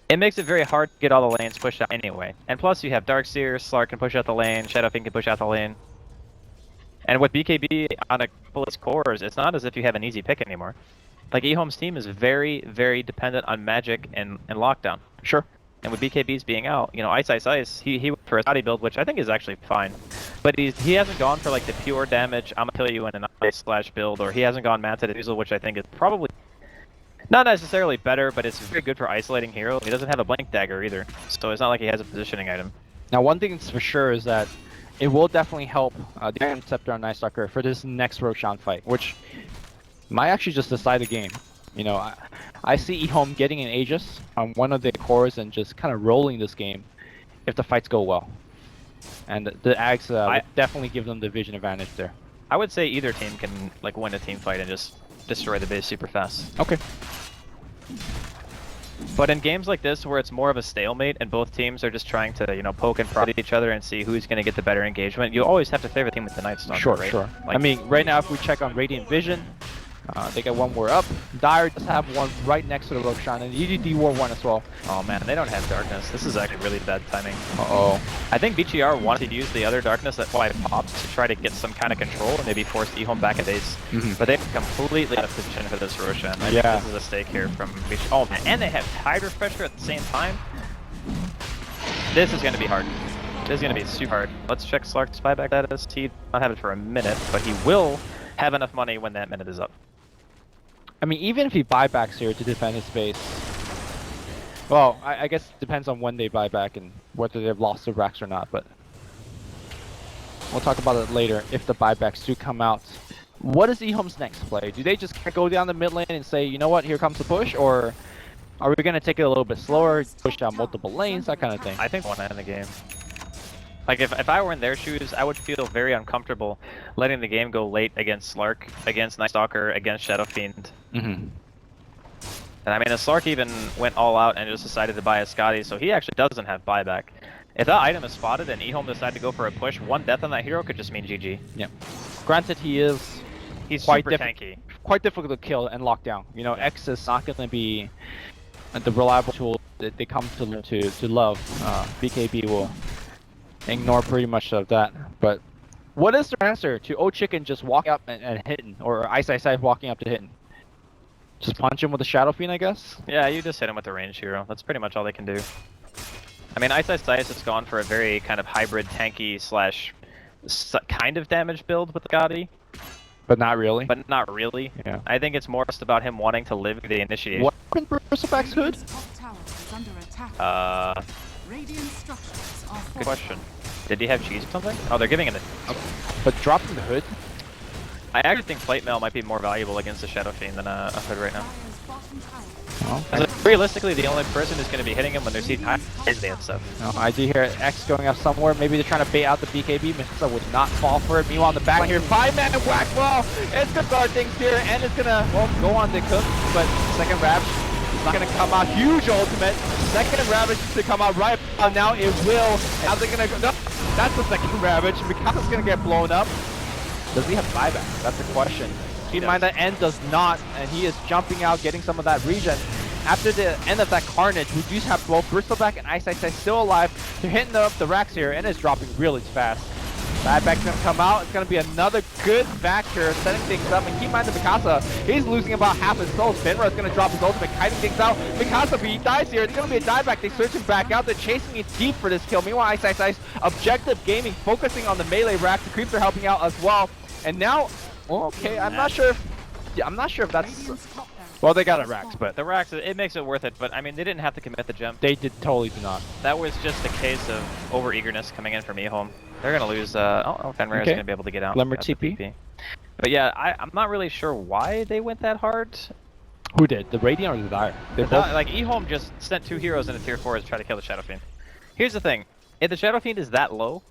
it makes it very hard to get all the lanes pushed out anyway. And plus you have Darkseer, Slark can push out the lane, Shadowfiend can push out the lane. And with BKB on a couple of its cores, it's not as if you have an easy pick anymore. Like, EHOME's team is very, very dependent on magic and lockdown. Sure. And with BKBs being out, you know, Ice, he went for a Scotty build, which I think is actually fine. But he hasn't gone for, like, the pure damage, I'm gonna kill you in an Ice slash build, or he hasn't gone Manta to Diesel, which I think is probably not necessarily better, but it's very good for isolating heroes. He doesn't have a Blank Dagger either, so it's not like he has a positioning item. Now, one thing that's for sure is that it will definitely help the Iron Scepter on Night Stalker for this next Roshan fight, which might actually just decide the game. You know, I see EHOME getting an Aegis on one of their cores and just kind of rolling this game if the fights go well. And the Ags would definitely give them the vision advantage there. I would say either team can, like, win a team fight and just destroy the base super fast. Okay. But in games like this, where it's more of a stalemate and both teams are just trying to, you know, poke and prod each other and see who's going to get the better engagement, you always have to favor the team with the Night Stalker, Sure, right? sure. Like, I mean, right now if we check on Radiant Vision, they got one more up. Dire does have one right next to the Roshan, and EDD War one as well. oh man, they don't have Darkness. This is actually really bad timing. Uh-oh. I think VG.R wanted to use the other Darkness that I popped to try to get some kind of control and maybe force EHOME back at base. But they're completely out of position for this Roshan. I think this is a stake here from VG. Oh man, and they have Tide Refresher at the same time. This is going to be hard. This is going to be super hard. Let's check Slark's buyback status. He will not have it for a minute, but he will have enough money when that minute is up. I mean, even if he buybacks here to defend his base, well, I guess it depends on when they buy back and whether they've lost the racks or not, but we'll talk about it later if the buybacks do come out. What is EHOME's next play? Do they just go down the mid lane and say, you know what, here comes the push, or are we going to take it a little bit slower, push down multiple lanes, that kind of thing? I think one end of the game. Like, if I were in their shoes, I would feel very uncomfortable letting the game go late against Slark, against Night Stalker, against Shadowfiend. And I mean, Slark even went all out and just decided to buy a Scotty, so he actually doesn't have buyback. If that item is spotted and EHOME decided to go for a push, one death on that hero could just mean GG. Yep. Granted, he's quite super tanky. Quite difficult to kill and lock down. You know, X is not going to be the reliable tool that they come to love. BKB will ignore pretty much of that. But what is their answer to O-Chicken just walking up and hitting, or Ice walking up to hitting? Just punch him with a Shadow Fiend, I guess? Yeah, you just hit him with a range hero. That's pretty much all they can do. I mean, Ice has gone for a very kind of hybrid tanky slash kind of damage build with the Gotti. But not really? But not really. Yeah. I think it's more just about him wanting to live the initiation. What happened to Bristleback's hood? Good question. Did he have cheese or something? Oh, they're giving him the... But dropping the hood? I actually think Plate Mail might be more valuable against a Shadow Fiend than a hood right now. Well, realistically, the only person who's going to be hitting him when they're seeing high is the stuff. No, I do hear X going up somewhere. Maybe they're trying to bait out the BKB. Mikasa would not fall for it. Meanwhile, on the back here, 5-man whack ball. It's going to start things here, and it's going to, well, go on to Cook. But second Ravage is not going to come out. Huge ultimate. Second Ravage is to come out right now. It will. How's it going to go? No, that's the second Ravage. Mikasa's going to get blown up. Does he have buyback? That's the question. Keep in mind that N does not, and he is jumping out, getting some of that regen. After the end of that carnage, we do have both Bristleback and Ice still alive. They're hitting up the racks here, and it's dropping really fast. Buyback's gonna come out. It's gonna be another good back here, setting things up. And keep in mind that Mikasa, he's losing about half his soul. Finra's gonna drop his ultimate, kiting things out. Mikasa, he dies here. It's gonna be a dieback. They search him back out. They're chasing it deep for this kill. Meanwhile, Ice, objective gaming, focusing on the melee rack. The creeps are helping out as well. And now, okay, I'm not sure if that's... Well, they got it racks, but... The racks, it makes it worth it, but I mean, they didn't have to commit the jump. They totally do not. That was just a case of over-eagerness coming in from EHOME. They're going to lose, Fenrir is going to be able to get out. Lemmer TP. But yeah, I'm not really sure why they went that hard. Who did? The Radiant or the Dire? They both. Like, EHOME just sent 2 heroes into tier 4 to try to kill the Shadow Fiend. Here's the thing. If the Shadow Fiend is that low,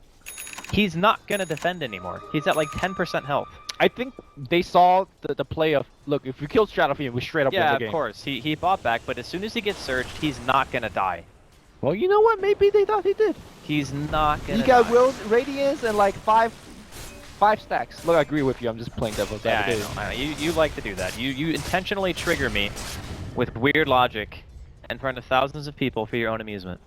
he's not going to defend anymore. He's at like 10% health. I think they saw the play of, look, if we kill Shadow Fiend, we straight up win the game. Yeah, of course. He fought back, but as soon as he gets surged, he's not going to die. Well, you know what? Maybe they thought he did. He's not going to die. die. He got Radiance and like five stacks. Look, I agree with you. I'm just playing devil's advocate. I know. You like to do that. You intentionally trigger me with weird logic in front of thousands of people for your own amusement.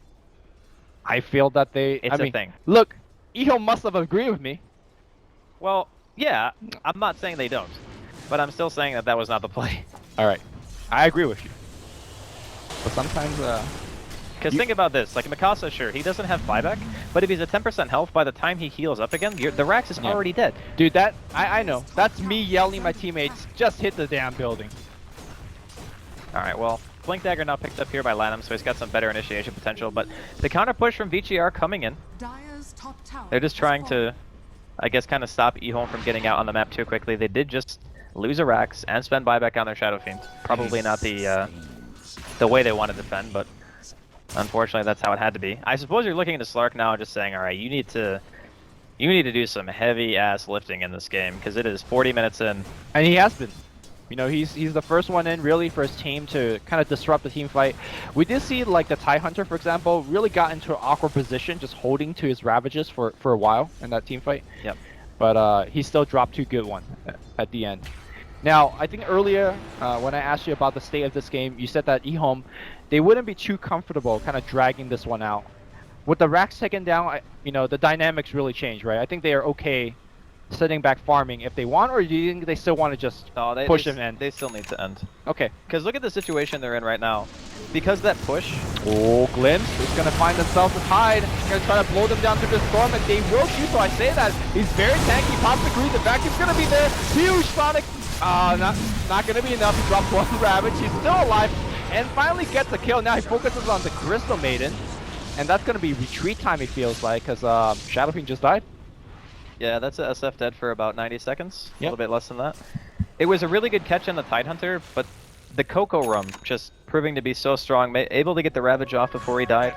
I feel that they... It's a thing. Look, EHOME must have agreed with me. Well, yeah, I'm not saying they don't, but I'm still saying that that was not the play. Alright, I agree with you. But sometimes, Because think about this, like Mikasa, sure, he doesn't have buyback, but if he's at 10% health, by the time he heals up again, the Rax is already dead. Dude, I know. That's me yelling at my teammates, just hit the damn building. Alright, well, Blink Dagger now picked up here by Lanham, so he's got some better initiation potential, but the counter push from Vici.R coming in. They're just trying to, I guess, kind of stop EHOME from getting out on the map too quickly. They did just lose a Rax and spend buyback on their Shadow Fiend. Probably not the way they want to defend, but unfortunately that's how it had to be. I suppose you're looking into Slark now and just saying, alright, you need to do some heavy-ass lifting in this game, because it is 40 minutes in. And he has been. You know, he's the first one in really for his team to kind of disrupt the team fight. We did see like the Tidehunter, for example, really got into an awkward position, just holding to his Ravages for a while in that team fight. Yep. But he still dropped 2 good ones at the end. Now, I think earlier when I asked you about the state of this game, you said that EHOME, they wouldn't be too comfortable kind of dragging this one out. With the Rax taken down, you know, the dynamics really change, right? I think they are okay sitting back farming if they want, or do you think they still want to just push him in? They still need to end. Okay. Because look at the situation they're in right now. Because that push... Oh, Glimpse is going to find themselves a Tide. Going to try to blow them down through the storm, and they will shoot, so I say that. He's very tanky, pops the creep, the back is going to be there. Huge Sonic. Not going to be enough. He dropped 1 Ravage. He's still alive, and finally gets a kill. Now he focuses on the Crystal Maiden, and that's going to be retreat time, it feels like, because Shadow Fiend just died. Yeah, that's a SF dead for about 90 seconds. Yep. A little bit less than that. It was a really good catch on the Tidehunter, but the Coco Rum just proving to be so strong, able to get the Ravage off before he died.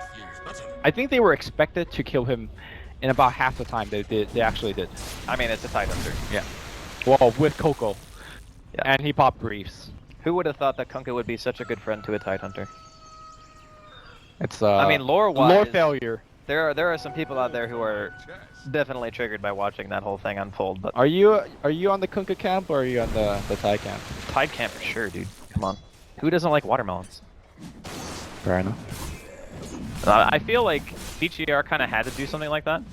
I think they were expected to kill him in about half the time they actually did. I mean, it's a Tidehunter. Yeah. Well, with Coco. Yeah. And he popped Briefs. Who would have thought that Kunkka would be such a good friend to a Tidehunter? It's I mean, lore-wise, lore failure. There are some people out there who are definitely triggered by watching that whole thing unfold. But are you on the Kunkka camp or are you on the Tide camp? Tide camp for sure, dude. Come on. Who doesn't like watermelons? Fair enough. I feel like VG.R kind of had to do something like that.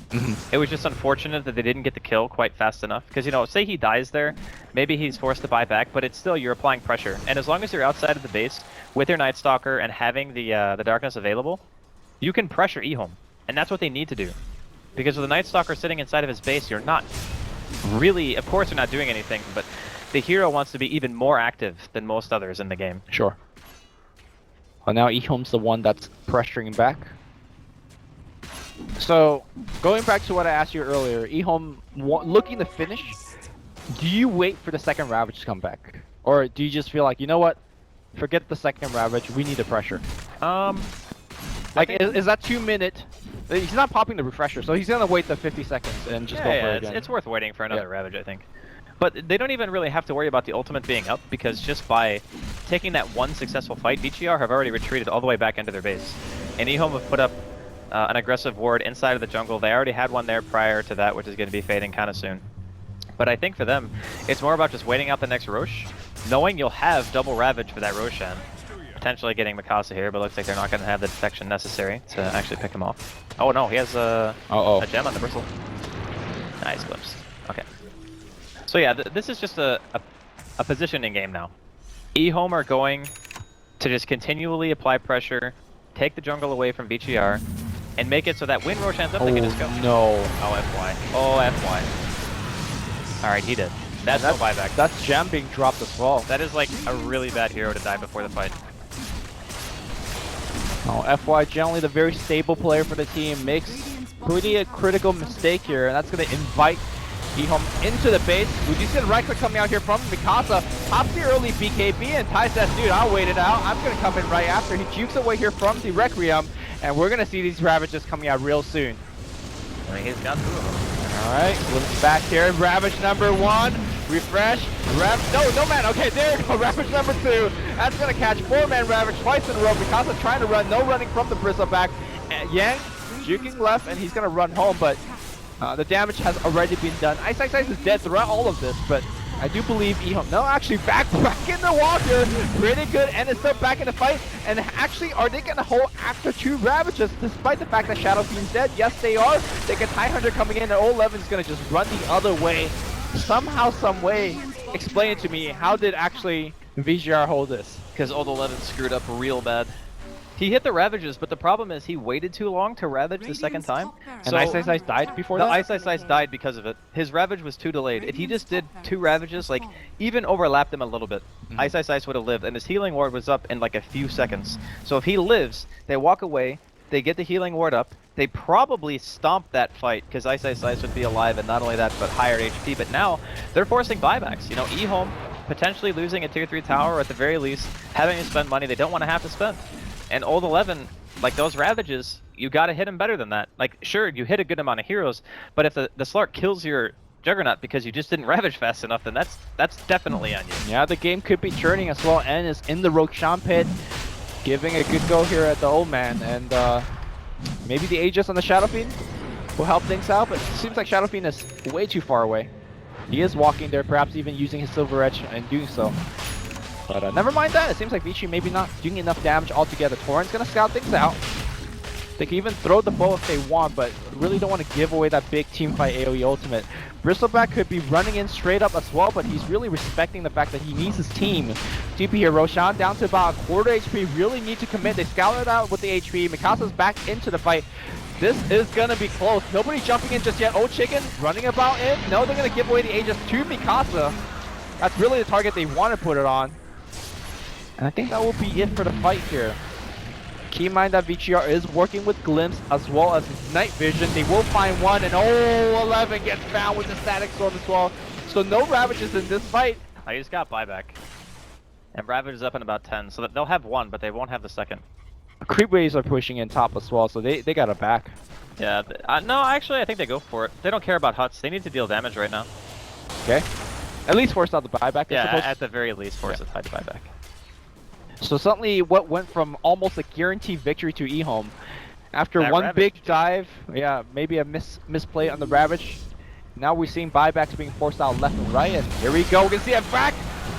It was just unfortunate that they didn't get the kill quite fast enough. Because, you know, say he dies there, maybe he's forced to buy back, but it's still, you're applying pressure. And as long as you're outside of the base with your Night Stalker and having the darkness available, you can pressure EHOME. And that's what they need to do. Because with the Night Stalker sitting inside of his base, you're not really, of course you're not doing anything, but the hero wants to be even more active than most others in the game. Sure. Well, now EHOME's the one that's pressuring back. So, going back to what I asked you earlier, EHOME looking to finish, do you wait for the second Ravage to come back? Or do you just feel like, you know what, forget the second Ravage, we need the pressure? Like, is that 2 minute? He's not popping the refresher, so he's gonna wait the 50 seconds and just go for it again. It's worth waiting for another Ravage, I think. But they don't even really have to worry about the ultimate being up, because just by taking that one successful fight, VG.R have already retreated all the way back into their base. And EHOME have put up an aggressive ward inside of the jungle. They already had one there prior to that, which is going to be fading kind of soon. But I think for them, it's more about just waiting out the next Rosh, knowing you'll have double Ravage for that Roshan. Potentially getting Mikasa here, but looks like they're not going to have the detection necessary to actually pick him off. Oh no, he has a gem on the bristle. Nice glimpse. Okay. So yeah, this is just a positioning game now. EHOME are going to just continually apply pressure, take the jungle away from VG.R, and make it so that when Roshan's up, they can just go. No. Oh, FY. Oh, FY. Alright, he did. That's no buyback. That's gem being dropped as well. That is like a really bad hero to die before the fight. Oh, FY, generally the very stable player for the team, makes pretty a critical mistake here, and that's going to invite EHOME into the base. We do see the right click coming out here from Mikasa. Pops the early BKB and Ty says, dude, I'll wait it out. I'm going to come in right after. He jukes away here from the Requiem, and we're going to see these Ravages coming out real soon. I mean, he's got 2 of them. Alright, looks back here. Ravage number 1. Refresh. No man. Okay, there you go. Ravage number 2. That's going to catch 4-man Ravage twice in a row. Mikasa trying to run. No running from the Bristleback. Yang juking left, and he's going to run home, but the damage has already been done. Ice is dead throughout all of this, but I do believe EHOME. No, actually, back in the water. Pretty good, and it's still back in the fight. And actually, are they going to hold after 2 Ravages, despite the fact that Shadow Fiend's dead? Yes, they are. They get Tidehunter coming in, and 11 is going to just run the other way. Somehow, some way, explain it to me. How did actually VG.R hold this? Because old 11 screwed up real bad. He hit the Ravages, but the problem is he waited too long to Ravage the second time. And Ice died before that? Ice died because of it. His Ravage was too delayed. If he just did 2 Ravages, like, even overlapped them a little bit, Ice would have lived, and his healing ward was up in like a few seconds. So if he lives, they walk away, they get the healing ward up, they probably stomp that fight, because Ice would be alive, and not only that, but higher HP. But now, they're forcing buybacks. You know, EHOME potentially losing a tier 3 tower, or at the very least, having to spend money they don't want to have to spend. And old 11, like those Ravages, you gotta hit him better than that. Like, sure, you hit a good amount of heroes, but if the Slark kills your Juggernaut because you just didn't Ravage fast enough, then that's definitely on you. Yeah, the game could be churning as well, and is in the Roshan pit, giving a good go here at the old man, and maybe the Aegis on the Shadow Fiend will help things out, but it seems like Shadow Fiend is way too far away. He is walking there, perhaps even using his Silver Edge and doing so. But never mind that, it seems like Vici maybe not doing enough damage altogether. Torrent's gonna scout things out. They can even throw the bow if they want, but really don't want to give away that big teamfight AoE ultimate. Bristleback could be running in straight up as well, but he's really respecting the fact that he needs his team. TP here, Roshan down to about a quarter HP, really need to commit. They scouted out with the HP. Mikasa's back into the fight. This is gonna be close. Nobody jumping in just yet. Old Chicken running about in. No, they're gonna give away the Aegis to Mikasa. That's really the target they want to put it on. And I think that will be it for the fight here. Keep in mind that VG.R is working with Glimpse as well as Night Vision. They will find one, and 11 gets found with the Static Storm as well. So no Ravages in this fight. I just got buyback. And Ravage is up in about 10, so that they'll have 1, but they won't have the second. Creep waves are pushing in top as well, so they got it back. Yeah, no, actually I think they go for it. They don't care about huts, they need to deal damage right now. Okay. At least force out the buyback. Yeah, at the very least force it to buyback. So suddenly what went from almost a guaranteed victory to EHOME, after that one Ravage, big dive, yeah, maybe a misplay on the Ravage, now we're seeing buybacks being forced out left and right, and here we go, we can see it back!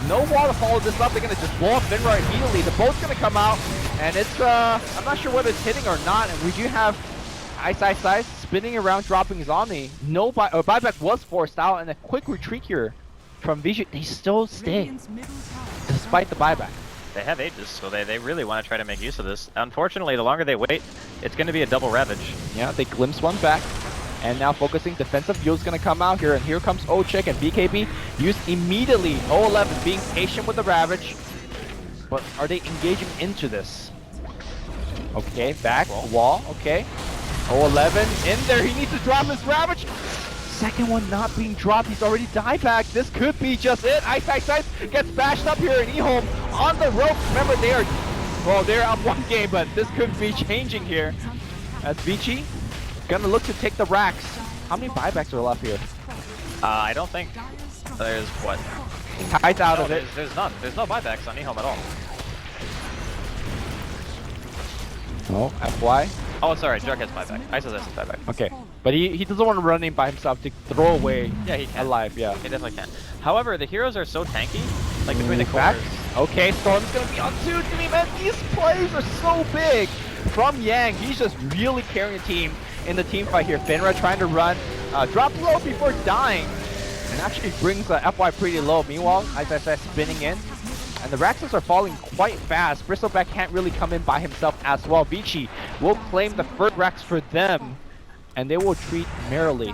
No wall to follow this up, they're gonna just blow up Finra immediately, the boat's gonna come out, and it's, I'm not sure whether it's hitting or not, and we do have Ice spinning around, dropping his Omni. No buyback was forced out, and a quick retreat here from Vici. They still stay, despite the buyback. They have Aegis, so they really want to try to make use of this. Unfortunately, the longer they wait, it's going to be a double Ravage. Yeah, they glimpse one back, and now focusing defensive Yule's going to come out here, and here comes O-Chick and BKB used immediately. 11 being patient with the Ravage, but are they engaging into this? Okay, back, wall, okay. 11 in there, he needs to drop his Ravage. Second one not being dropped, he's already died back. This could be just it. Ice gets bashed up here in EHOME on the ropes. Remember, they're up one game, but this could be changing here. As Vici gonna look to take the racks. How many buybacks are left here? I don't think there's what? Tide's out of it. There's none. There's no buybacks on EHOME at all. Oh, FY. Oh, sorry, Jug has buyback. Ice has buyback. Okay, but he doesn't want to run in by himself to throw away. Yeah, he can. Alive, yeah. He definitely can. However, the heroes are so tanky, like between the back. corners. Okay, Storm's gonna be on 2 to me, man. These plays are so big from Yang. He's just really carrying the team in the team fight here. Finra trying to run, drop low before dying, and actually brings FY pretty low. Meanwhile, Ice spinning in. And the Raxus are falling quite fast. Bristleback can't really come in by himself as well. Vici will claim the first Rax for them, and they will retreat merrily.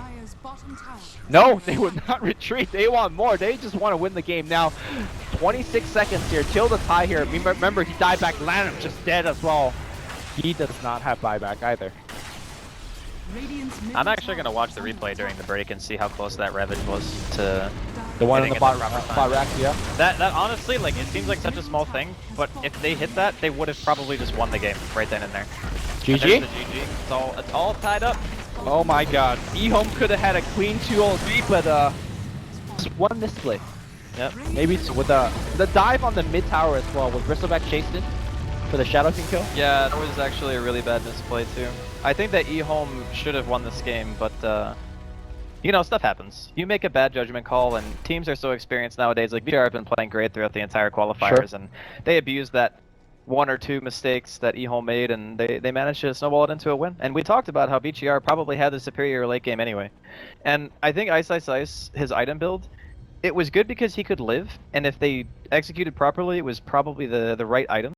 No, they would not retreat. They want more. They just want to win the game now. 26 seconds here till the tie here. Remember, he died back. Lanham just dead as well. He does not have buyback either. I'm actually gonna watch the replay during the break and see how close that Ravage was to The one in getting the it bot, proper time. bot rack, yeah. That honestly, like, it seems like such a small thing, but if they hit that, they would have probably just won the game right then and there. GG? There's the GG. It's all tied up. Oh my god. EHOME could have had a clean 2-0-3, but just one misplay. Yep. Maybe it's with the dive on the mid tower as well. Was Bristleback chased in for the Shadow King kill? Yeah, that was actually a really bad misplay too. I think that EHOME should have won this game, but you know, stuff happens. You make a bad judgment call, and teams are so experienced nowadays. Like VG.R have been playing great throughout the entire qualifiers, and they abused that one or two mistakes that EHOME made, and they managed to snowball it into a win. And we talked about how VG.R probably had the superior late game anyway. And I think Ice, his item build, it was good because he could live, and if they executed properly, it was probably the right item.